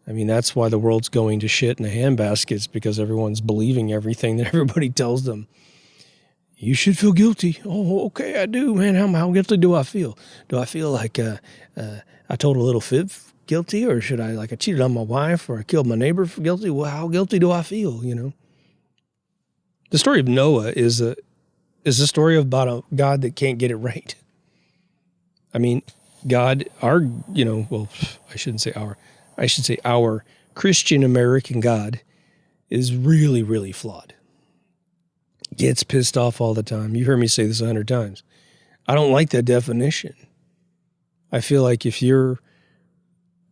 I mean, that's why the world's going to shit in the handbaskets, because everyone's believing everything that everybody tells them. You should feel guilty. Oh, okay, I do, man. How guilty do I feel? Do I feel like I told a little fib guilty, or should I, like, I cheated on my wife, or I killed my neighbor for guilty? Well, how guilty do I feel, you know? The story of Noah is a story about a God that can't get it right. I mean, God, I shouldn't say our. I should say our Christian American God is really, really flawed. Gets pissed off all the time. You've heard me say this 100 times. I don't like that definition. I feel like if you're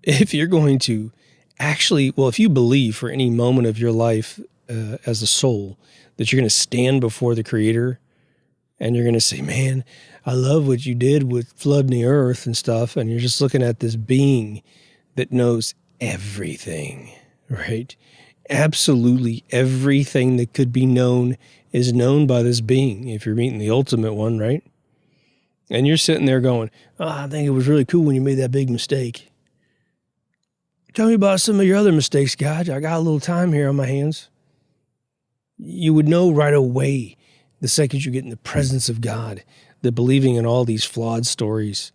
going to actually, well, if you believe for any moment of your life as a soul that you're going to stand before the Creator and you're going to say, man, I love what you did with flooding the earth and stuff, and you're just looking at this being that knows everything, right? Absolutely everything that could be known is known by this being, if you're meeting the ultimate one, right? And you're sitting there going, oh, I think it was really cool when you made that big mistake. Tell me about some of your other mistakes, God. I got a little time here on my hands. You would know right away the second you get in the presence of God that believing in all these flawed stories,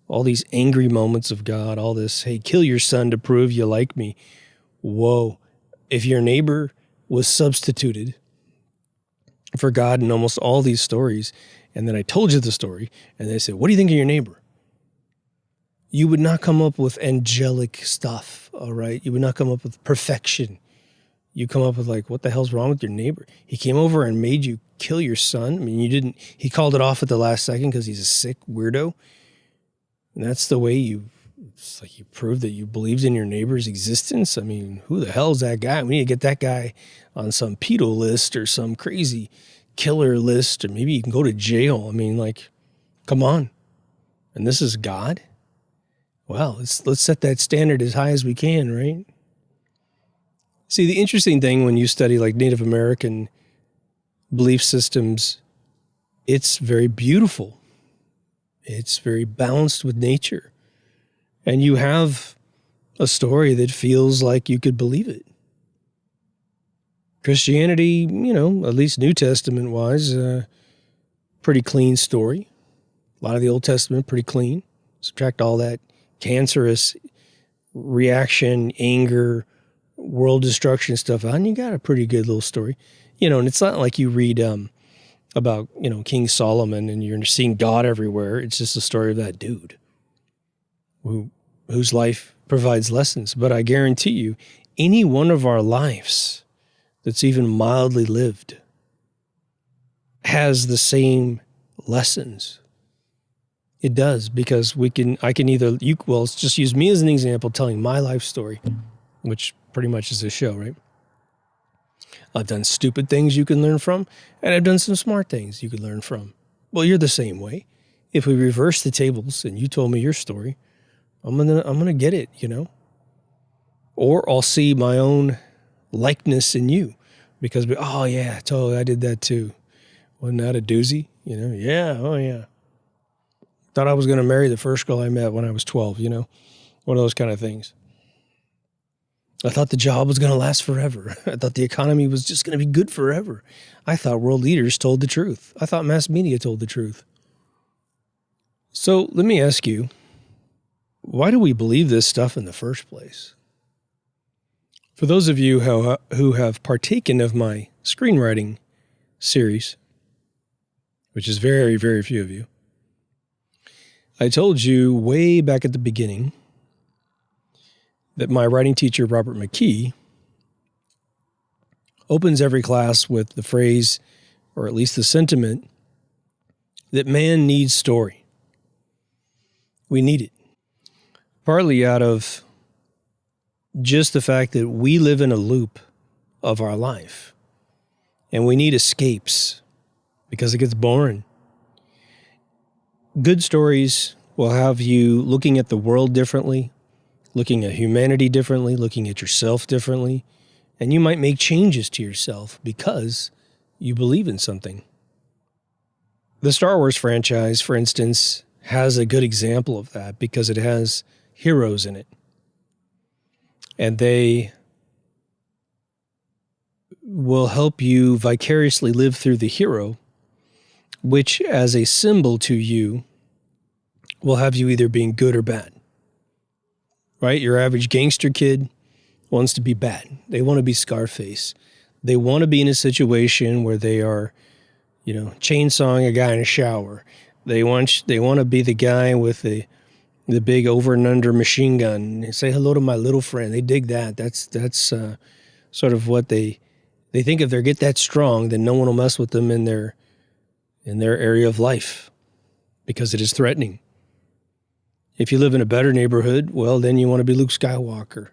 all these angry moments of God, all this, hey, kill your son to prove you like me. Whoa. If your neighbor was substituted for God in almost all these stories, and then I told you the story, and they said, what do you think of your neighbor? You would not come up with angelic stuff, all right? You would not come up with perfection. You come up with like, what the hell's wrong with your neighbor? He came over and made you kill your son. I mean, he called it off at the last second because he's a sick weirdo. And that's the way it's like you prove that you believed in your neighbor's existence. I mean, who the hell is that guy? We need to get that guy on some pedo list or some crazy killer list, or maybe you can go to jail. I mean, like, come on. And this is God? Well, let's set that standard as high as we can, right? See, the interesting thing when you study like Native American belief systems, it's very beautiful. It's very balanced with nature. And you have a story that feels like you could believe it. Christianity, you know, at least New Testament wise, pretty clean story. A lot of the Old Testament, pretty clean. Subtract all that cancerous reaction, anger, world destruction stuff out, and you got a pretty good little story. You know, and it's not like you read about, you know, King Solomon and you're seeing God everywhere. It's just a story of that dude whose life provides lessons. But I guarantee you, any one of our lives that's even mildly lived has the same lessons. It does, because let's just use me as an example, telling my life story, which pretty much is this show, right? I've done stupid things you can learn from, and I've done some smart things you can learn from. Well, you're the same way. If we reverse the tables and you told me your story, I'm gonna get it, you know? Or I'll see my own likeness in you, because oh yeah, totally, I did that too. Wasn't that a doozy? You know? Yeah, oh yeah. Thought I was gonna marry the first girl I met when I was 12, you know? One of those kind of things. I thought the job was going to last forever. I thought the economy was just going to be good forever. I thought world leaders told the truth. I thought mass media told the truth. So let me ask you, why do we believe this stuff in the first place? For those of you who have partaken of my screenwriting series, which is very, very few of you, I told you way back at the beginning that my writing teacher, Robert McKee, opens every class with the phrase, or at least the sentiment, that man needs story. We need it. Partly out of just the fact that we live in a loop of our life, and we need escapes because it gets boring. Good stories will have you looking at the world differently, looking at humanity differently, looking at yourself differently, and you might make changes to yourself because you believe in something. The Star Wars franchise, for instance, has a good example of that because it has heroes in it. And they will help you vicariously live through the hero, which as a symbol to you will have you either being good or bad. Right? Your average gangster kid wants to be bad. They want to be Scarface. They want to be in a situation where they are, chainsawing a guy in a shower. They want to be the guy with the big over and under machine gun. Say hello to my little friend. They dig that. That's sort of what they think. If they get that strong, then no one will mess with them in their area of life because it is threatening. If you live in a better neighborhood, well, then you want to be Luke Skywalker.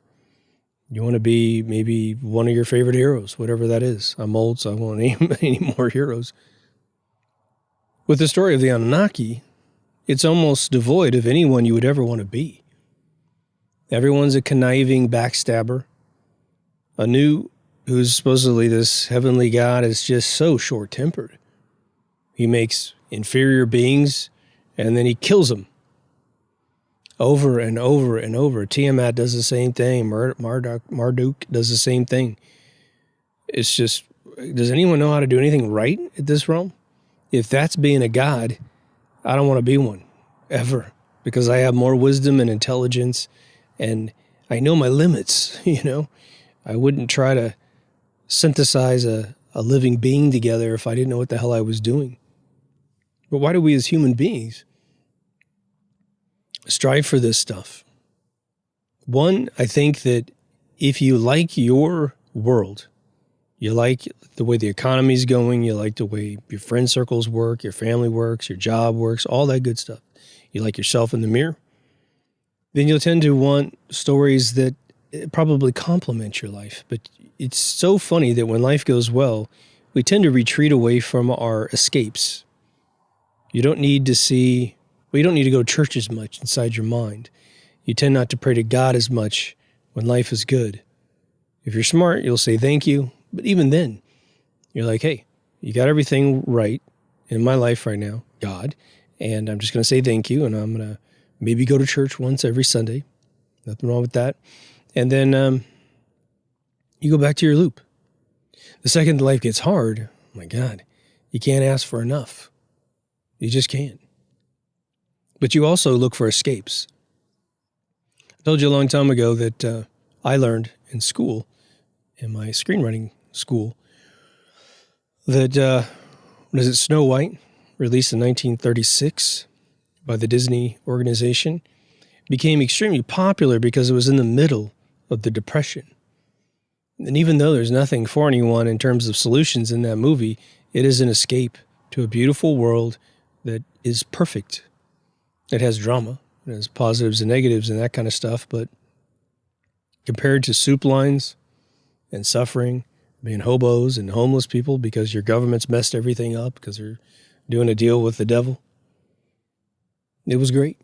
You want to be maybe one of your favorite heroes, whatever that is. I'm old, so I won't name any more heroes. With the story of the Anunnaki, it's almost devoid of anyone you would ever want to be. Everyone's a conniving backstabber. Anu, who's supposedly this heavenly god, is just so short-tempered. He makes inferior beings, and then he kills them. Over and over and over. Tiamat does the same thing. Marduk does the same thing. It's just, does anyone know how to do anything right at this realm? If that's being a god, I don't want to be one, ever. Because I have more wisdom and intelligence, and I know my limits, I wouldn't try to synthesize a living being together if I didn't know what the hell I was doing. But why do we as human beings strive for this stuff? One, I think that if you like your world, you like the way the economy's going, you like the way your friend circles work, your family works, your job works, all that good stuff. You like yourself in the mirror, then you'll tend to want stories that probably complement your life. But it's so funny that when life goes well, we tend to retreat away from our escapes. You don't need to go to church as much inside your mind. You tend not to pray to God as much when life is good. If you're smart, you'll say thank you. But even then, you're like, hey, you got everything right in my life right now, God, and I'm just going to say thank you, and I'm going to maybe go to church once every Sunday. Nothing wrong with that. And then you go back to your loop. The second life gets hard, oh my God, you can't ask for enough. You just can't. But you also look for escapes. I told you a long time ago that I learned in school, in my screenwriting school, that, Snow White, released in 1936 by the Disney organization, became extremely popular because it was in the middle of the Depression. And even though there's nothing for anyone in terms of solutions in that movie, it is an escape to a beautiful world that is perfect. It has drama, it has positives and negatives and that kind of stuff, but compared to soup lines and suffering, being hobos and homeless people because your government's messed everything up because they're doing a deal with the devil, it was great.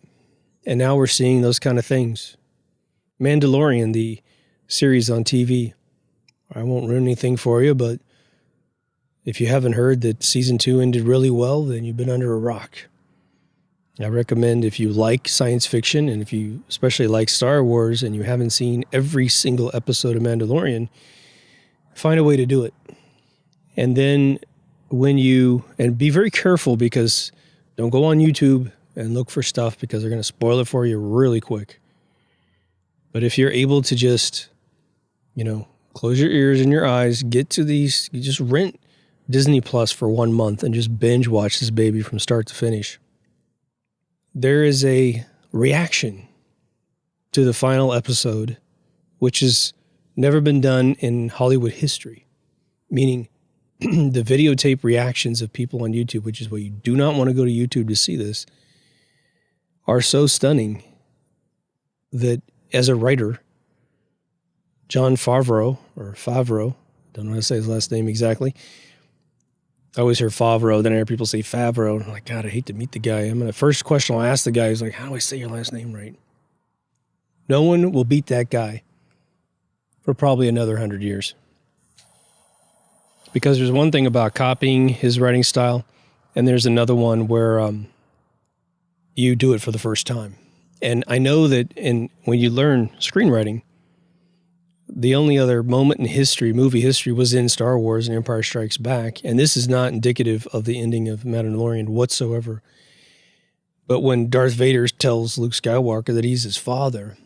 And now we're seeing those kind of things. Mandalorian, the series on TV, I won't ruin anything for you, but if you haven't heard that season 2 ended really well, then you've been under a rock. I recommend, if you like science fiction and if you especially like Star Wars and you haven't seen every single episode of Mandalorian, find a way to do it. And then and be very careful, because don't go on YouTube and look for stuff because they're going to spoil it for you really quick. But if you're able to just, close your ears and your eyes, get to these, you just rent Disney Plus for 1 month and just binge watch this baby from start to finish. There is a reaction to the final episode, which has never been done in Hollywood history, meaning the videotape reactions of people on YouTube, which is why you do not want to go to YouTube to see this, are so stunning that as a writer, Jon Favreau, don't know how to say his last name exactly. I always hear Favreau, then I hear people say Favreau. I'm like, God, I hate to meet the guy. First question I'll ask the guy is like, how do I say your last name right? No one will beat that guy for probably another 100 years. Because there's one thing about copying his writing style, and there's another one where you do it for the first time. And I know that when you learn screenwriting, the only other moment in history, movie history, was in Star Wars and Empire Strikes Back. And this is not indicative of the ending of Mandalorian whatsoever. But when Darth Vader tells Luke Skywalker that he's his father,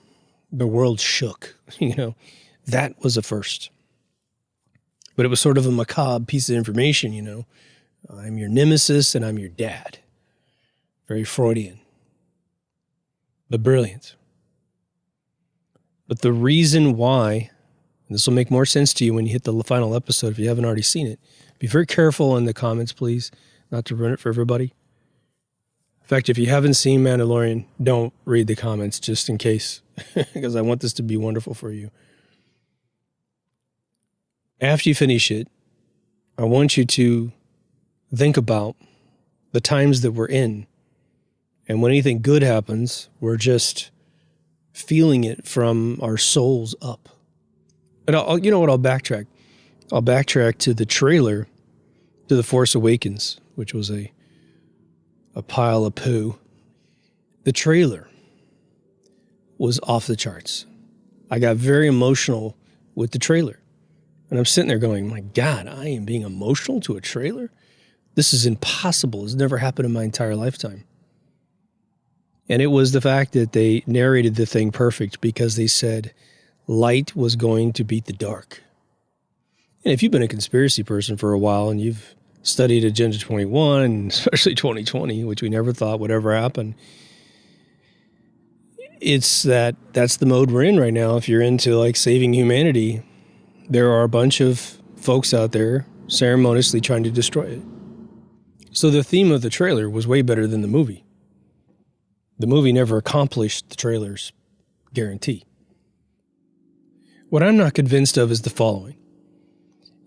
the world shook. That was a first. But it was sort of a macabre piece of information, I'm your nemesis and I'm your dad. Very Freudian. But brilliant. But the reason why, and this will make more sense to you when you hit the final episode if you haven't already seen it, be very careful in the comments, please, not to ruin it for everybody. In fact, if you haven't seen Mandalorian, don't read the comments just in case, because I want this to be wonderful for you. After you finish it, I want you to think about the times that we're in. And when anything good happens, we're just feeling it from our souls up. And I'll backtrack. I'll backtrack to the trailer to The Force Awakens, which was a pile of poo. The trailer was off the charts. I got very emotional with the trailer. And I'm sitting there going, my God, I am being emotional to a trailer? This is impossible. It's never happened in my entire lifetime. And it was the fact that they narrated the thing perfect because they said light was going to beat the dark. And if you've been a conspiracy person for a while and you've studied Agenda 21, and especially 2020, which we never thought would ever happen, that's the mode we're in right now. If you're into like saving humanity, there are a bunch of folks out there ceremoniously trying to destroy it. So the theme of the trailer was way better than the movie. The movie never accomplished the trailer's guarantee. What I'm not convinced of is the following.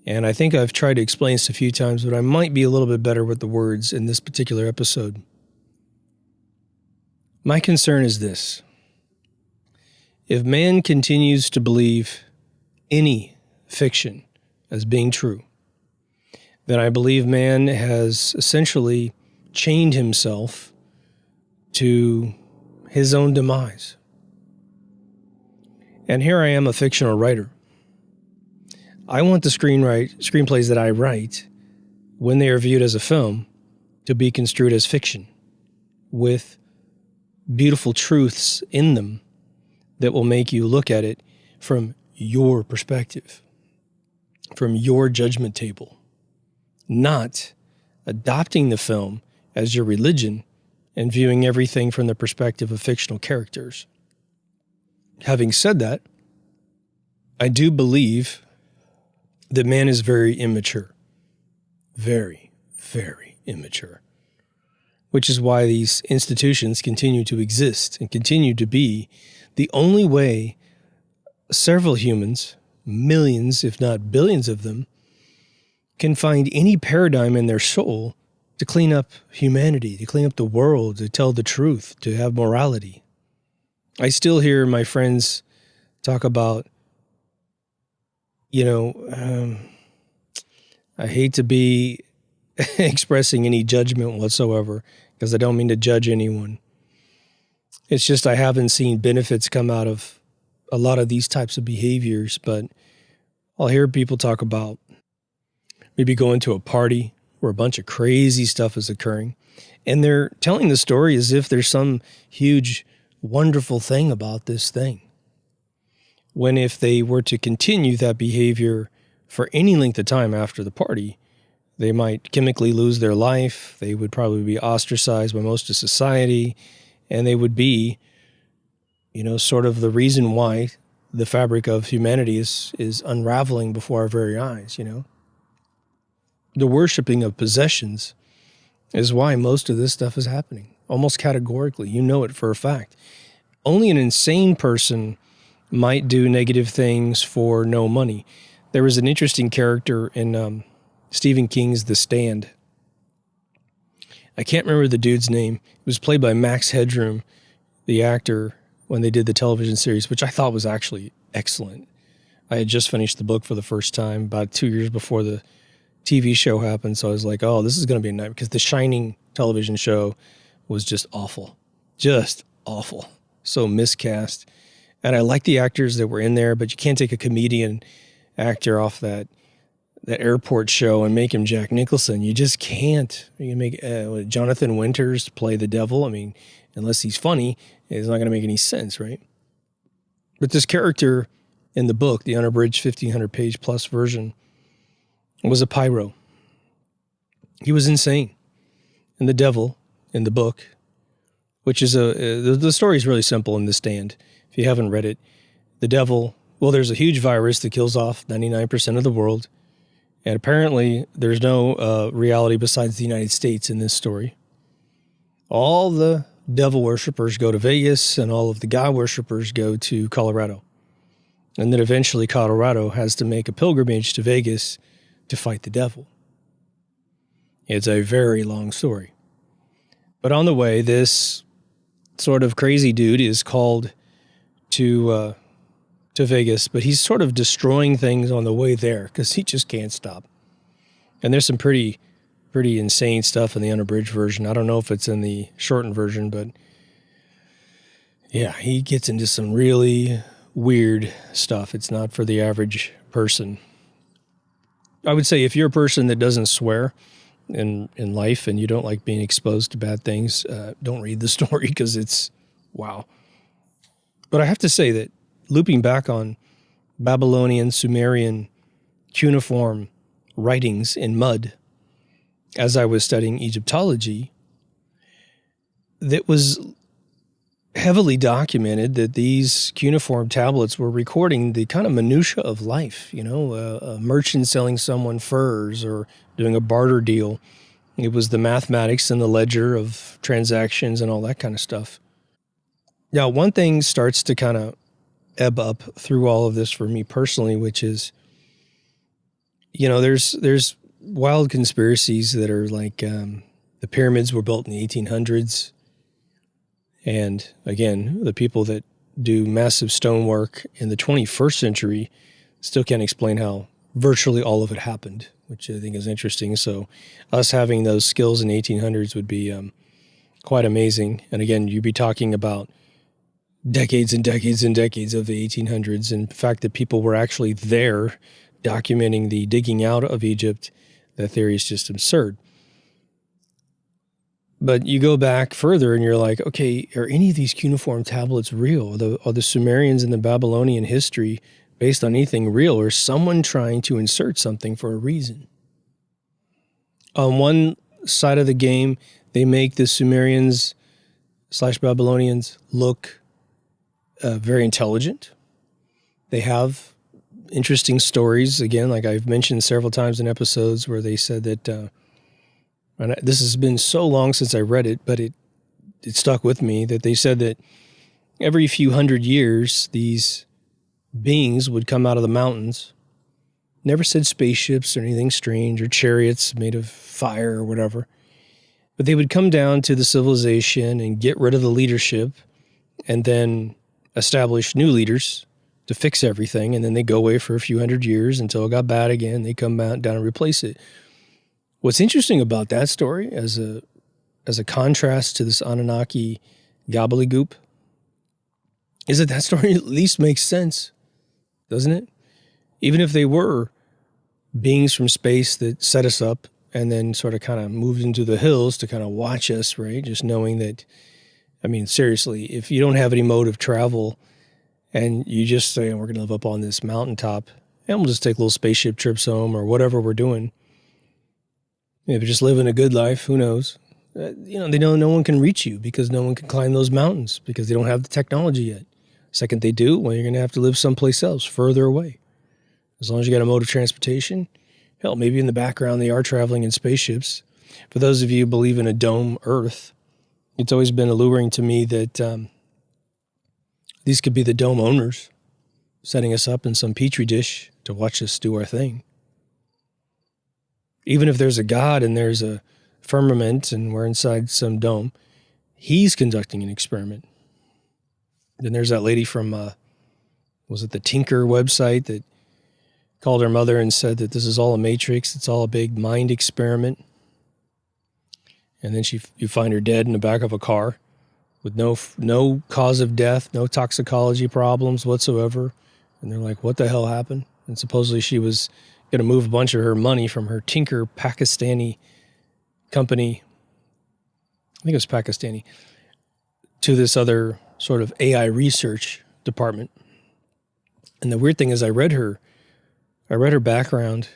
And I think I've tried to explain this a few times, but I might be a little bit better with the words in this particular episode. My concern is this. If man continues to believe any fiction as being true, then I believe man has essentially chained himself to his own demise. And here I am, a fictional writer. I want the screenplays that I write, when they are viewed as a film, to be construed as fiction, with beautiful truths in them that will make you look at it from your perspective, from your judgment table, not adopting the film as your religion and viewing everything from the perspective of fictional characters. Having said that, I do believe that man is very immature. Very, very immature. Which is why these institutions continue to exist and continue to be the only way several humans, millions, if not billions of them, can find any paradigm in their soul to clean up humanity, to clean up the world, to tell the truth, to have morality. I still hear my friends talk about, I hate to be expressing any judgment whatsoever, because I don't mean to judge anyone. It's just I haven't seen benefits come out of a lot of these types of behaviors, but I'll hear people talk about maybe going to a party where a bunch of crazy stuff is occurring, and they're telling the story as if there's some huge, wonderful thing about this thing. When if they were to continue that behavior for any length of time after the party, they might chemically lose their life, they would probably be ostracized by most of society, and they would be, sort of the reason why the fabric of humanity is unraveling before our very eyes, The worshiping of possessions is why most of this stuff is happening, almost categorically. You know it for a fact. Only an insane person might do negative things for no money. There was an interesting character in Stephen King's The Stand. I can't remember the dude's name. It was played by Max Headroom, the actor, when they did the television series, which I thought was actually excellent. I had just finished the book for the first time about 2 years before the TV show happened. So I was like, oh, this is going to be a nightmare, because the Shining television show was just awful. Just awful. So miscast. And I like the actors that were in there, but you can't take a comedian actor off that airport show and make him Jack Nicholson. You just can't. You can make Jonathan Winters play the devil. I mean, unless he's funny, it's not going to make any sense, right? But this character in the book, the unabridged 1,500-page plus version, was a pyro. He was insane. And the devil in the book, which is the story is really simple in The Stand. If you haven't read it, the devil, well, there's a huge virus that kills off 99% of the world. And apparently there's no reality besides the United States in this story. All the devil worshippers go to Vegas, and all of the God worshippers go to Colorado. And then eventually Colorado has to make a pilgrimage to Vegas to fight the devil. It's a very long story. But on the way, this sort of crazy dude is called to Vegas, but he's sort of destroying things on the way there because he just can't stop. And there's some pretty insane stuff in the unabridged version. I don't know if it's in the shortened version, but yeah, he gets into some really weird stuff. It's not for the average person. I would say if you're a person that doesn't swear in life and you don't like being exposed to bad things, don't read the story because it's wow. But I have to say that looping back on Babylonian, Sumerian, cuneiform writings in mud, as I was studying Egyptology, that was heavily documented that these cuneiform tablets were recording the kind of minutia of life, a merchant selling someone furs or doing a barter deal. It was the mathematics and the ledger of transactions and all that kind of stuff. Now, one thing starts to kind of ebb up through all of this for me personally, which is, there's wild conspiracies that are like the pyramids were built in the 1800s. And again, the people that do massive stonework in the 21st century still can't explain how virtually all of it happened, which I think is interesting. So us having those skills in the 1800s would be quite amazing. And again, you'd be talking about decades and decades and decades of the 1800s. And the fact that people were actually there documenting the digging out of Egypt, that theory is just absurd. But you go back further and you're like, okay, are any of these cuneiform tablets real? Are the Sumerians and the Babylonian history based on anything real, or someone trying to insert something for a reason? On one side of the game, they make the Sumerians / Babylonians look very intelligent. They have interesting stories. Again, like I've mentioned several times in episodes where they said that, and this has been so long since I read it, but it stuck with me, that they said that every few hundred years, these beings would come out of the mountains. Never said spaceships or anything strange or chariots made of fire or whatever. But they would come down to the civilization and get rid of the leadership and then establish new leaders to fix everything. And then they go away for a few hundred years until it got bad again. They come down and replace it. What's interesting about that story as a contrast to this Anunnaki gobbledygook is that story at least makes sense, doesn't it? Even if they were beings from space that set us up and then sort of kind of moved into the hills to kind of watch us, right? Just knowing that, I mean, seriously, if you don't have any mode of travel and you just say, we're going to live up on this mountaintop and we'll just take little spaceship trips home or whatever we're doing. If you're just living a good life, who knows? They know no one can reach you because no one can climb those mountains because they don't have the technology yet. Second they do, well, you're going to have to live someplace else, further away. As long as you got a mode of transportation, hell, maybe in the background they are traveling in spaceships. For those of you who believe in a dome Earth, it's always been alluring to me that these could be the dome owners setting us up in some petri dish to watch us do our thing. Even if there's a God and there's a firmament and we're inside some dome, he's conducting an experiment. Then there's that lady from, was it the Tinker website that called her mother and said that this is all a matrix. It's all a big mind experiment. And then you find her dead in the back of a car with no cause of death, no toxicology problems whatsoever. And they're like, what the hell happened? And supposedly she was going to move a bunch of her money from her Tinker Pakistani company, I think it was Pakistani, to this other sort of AI research department. And the weird thing is I read her background,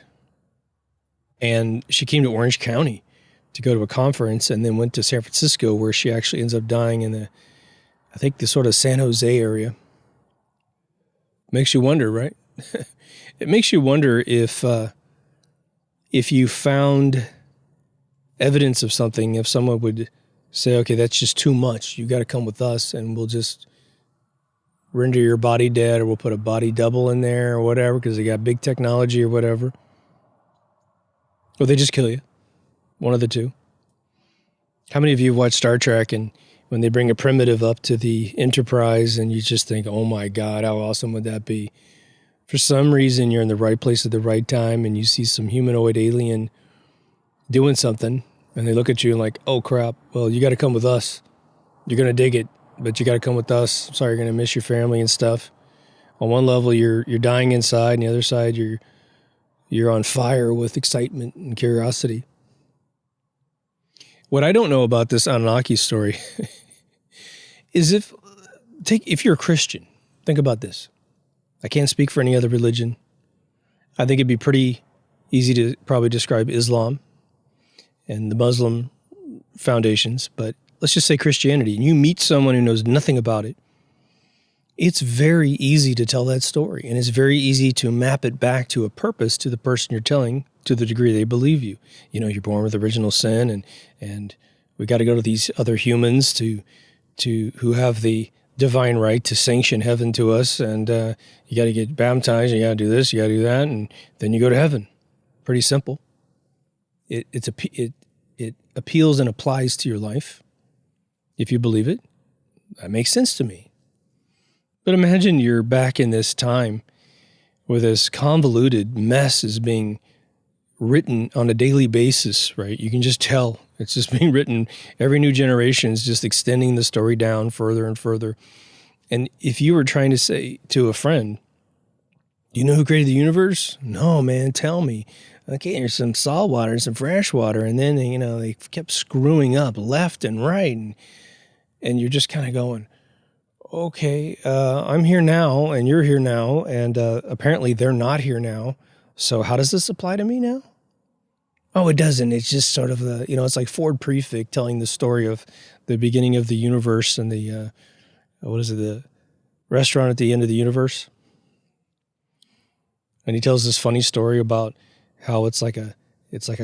and she came to Orange County to go to a conference and then went to San Francisco, where she actually ends up dying in the sort of San Jose area. Makes you wonder, right? It makes you wonder if you found evidence of something, if someone would say, okay, that's just too much. You got to come with us and we'll just render your body dead, or we'll put a body double in there or whatever because they got big technology or whatever. Or they just kill you. One of the two. How many of you have watched Star Trek, and when they bring a primitive up to the Enterprise and you just think, oh my God, how awesome would that be? For some reason, you're in the right place at the right time and you see some humanoid alien doing something and they look at you and like, oh crap, well, you got to come with us. You're going to dig it, but you got to come with us. Sorry, you're going to miss your family and stuff. On one level, you're dying inside, and the other side, you're on fire with excitement and curiosity. What I don't know about this Anunnaki story is if you're a Christian, think about this. I can't speak for any other religion. I think it'd be pretty easy to probably describe Islam and the Muslim foundations, but let's just say Christianity, and you meet someone who knows nothing about it. It's very easy to tell that story, and it's very easy to map it back to a purpose to the person you're telling, to the degree they believe you. You know, you're born with original sin, and we got to go to these other humans to who have the divine right to sanction heaven to us, and you got to get baptized, you got to do this, you got to do that, and then you go to heaven. Pretty simple. It appeals and applies to your life if you believe it. That makes sense to me. But imagine you're back in this time where this convoluted mess is being written on a daily basis, right? You can just tell it's just being written. Every new generation is just extending the story down further and further. And if you were trying to say to a friend, do you know who created the universe? No, man, tell me. Okay, there's some salt water and some fresh water. And then, they kept screwing up left and right. And you're just kind of going, okay, I'm here now and you're here now. And apparently they're not here now. So how does this apply to me now? Oh, it doesn't. It's just sort of it's like Ford Prefect telling the story of the beginning of the universe and the, the restaurant at the end of the universe. And he tells this funny story about how it's like a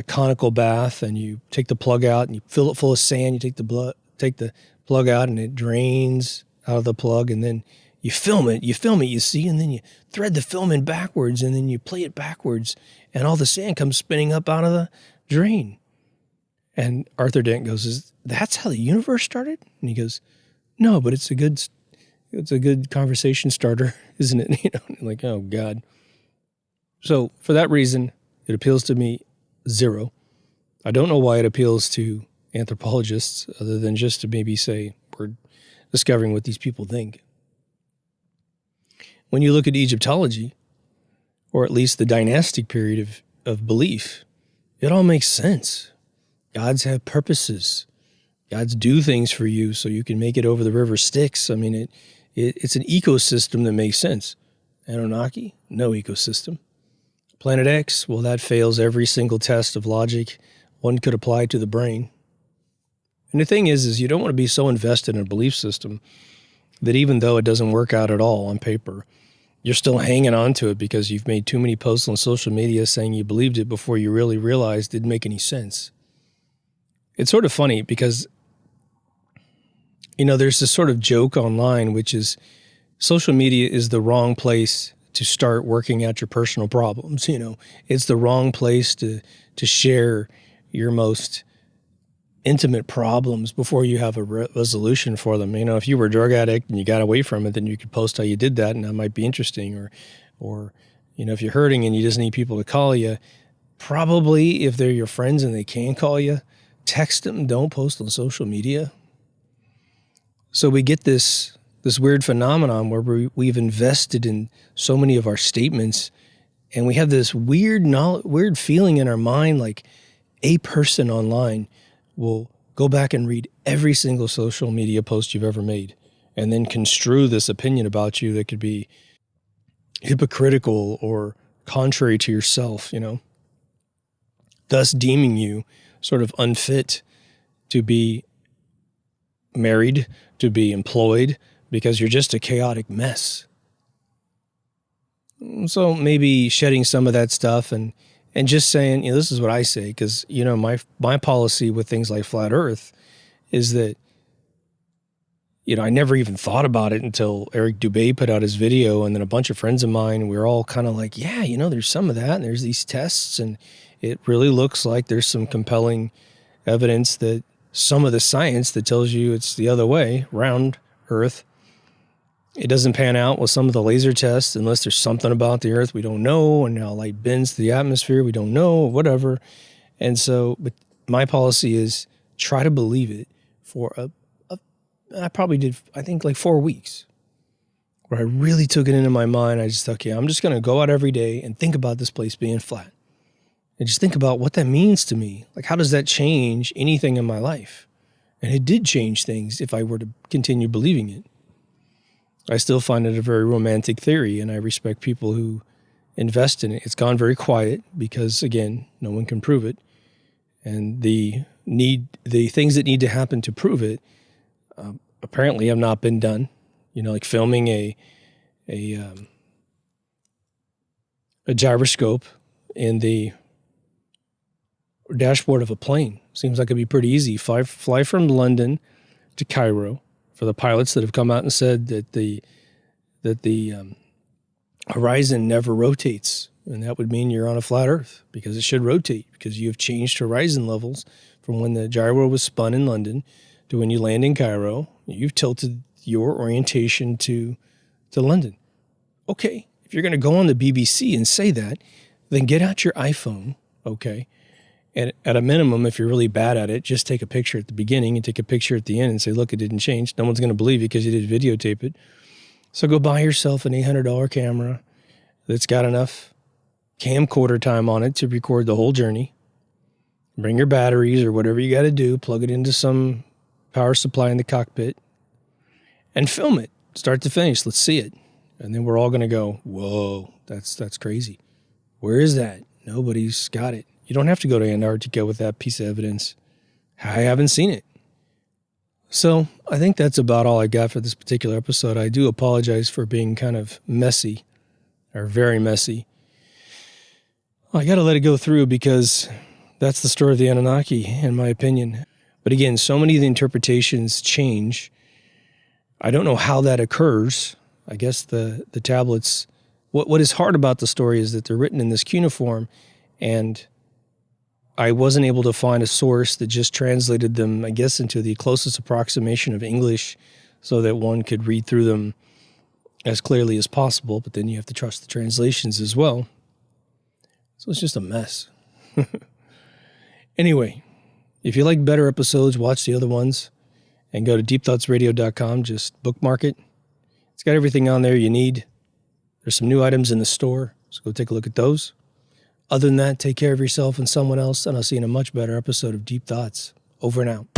conical bath, and you take the plug out and you fill it full of sand. You take the plug out and it drains out of the plug, and then you film it, you see, and then you thread the film in backwards, and then you play it backwards, and all the sand comes spinning up out of the drain. And Arthur Dent goes, that's how the universe started? And he goes, no, but it's a good conversation starter, isn't it? Like, oh God. So for that reason, it appeals to me zero. I don't know why it appeals to anthropologists other than just to maybe say we're discovering what these people think. When you look at Egyptology, or at least the dynastic period of belief, it all makes sense. Gods have purposes. Gods do things for you so you can make it over the river Styx. I mean, it's an ecosystem that makes sense. Anunnaki, no ecosystem. Planet X, well, that fails every single test of logic one could apply to the brain. And the thing is you don't want to be so invested in a belief system that even though it doesn't work out at all on paper, you're still hanging on to it because you've made too many posts on social media saying you believed it before you really realized it didn't make any sense. It's sort of funny because, there's this sort of joke online, which is social media is the wrong place to start working out your personal problems. It's the wrong place to share your most intimate problems before you have a resolution for them. If you were a drug addict and you got away from it, then you could post how you did that, and that might be interesting. Or If you're hurting and you just need people to call you, probably if they're your friends and they can call you, text them, don't post on social media. So we get this weird phenomenon where we've invested in so many of our statements, and we have this weird feeling in our mind like a person online will go back and read every single social media post you've ever made and then construe this opinion about you that could be hypocritical or contrary to yourself, thus deeming you sort of unfit to be married, to be employed, because you're just a chaotic mess. So maybe shedding some of that stuff and just saying, this is what I say, because, my policy with things like flat Earth is that, I never even thought about it until Eric Dubé put out his video, and then a bunch of friends of mine, we were all kind of like, yeah, there's some of that, and there's these tests, and it really looks like there's some compelling evidence that some of the science that tells you it's the other way, round Earth, it doesn't pan out with some of the laser tests unless there's something about the Earth we don't know, and how light bends to the atmosphere we don't know, or whatever. And so, but my policy is try to believe it for I probably did, I think, like 4 weeks, where I really took it into my mind. I just thought, okay, I'm just going to go out every day and think about this place being flat. And just think about what that means to me. Like, how does that change anything in my life? And it did change things if I were to continue believing it. I still find it a very romantic theory, and I respect people who invest in it. It's gone very quiet because, again, no one can prove it. And the things that need to happen to prove it apparently have not been done. Like filming a gyroscope in the dashboard of a plane. Seems like it'd be pretty easy. Fly from London to Cairo for the pilots that have come out and said that the horizon never rotates, and that would mean you're on a flat Earth because it should rotate because you have changed horizon levels from when the gyro was spun in London to when you land in Cairo. You've tilted your orientation to London. Okay, if you're going to go on the BBC and say that, then get out your iPhone, okay? And at a minimum, if you're really bad at it, just take a picture at the beginning and take a picture at the end and say, look, it didn't change. No one's going to believe you because you did videotape it. So go buy yourself an $800 camera that's got enough camcorder time on it to record the whole journey. Bring your batteries or whatever you got to do, plug it into some power supply in the cockpit, and film it, start to finish. Let's see it. And then we're all going to go, whoa, that's crazy. Where is that? Nobody's got it. You don't have to go to Antarctica with that piece of evidence. I haven't seen it. So I think that's about all I got for this particular episode. I do apologize for being kind of messy, or very messy. I got to let it go through because that's the story of the Anunnaki, in my opinion. But again, so many of the interpretations change. I don't know how that occurs. I guess the tablets, what is hard about the story is that they're written in this cuneiform, and I wasn't able to find a source that just translated them, I guess, into the closest approximation of English so that one could read through them as clearly as possible, but then you have to trust the translations as well. So it's just a mess. Anyway, if you like better episodes, watch the other ones and go to deepthoughtsradio.com. Just bookmark it. It's got everything on there you need. There's some new items in the store, so go take a look at those. Other than that, take care of yourself and someone else, and I'll see you in a much better episode of Deep Thoughts. Over and out.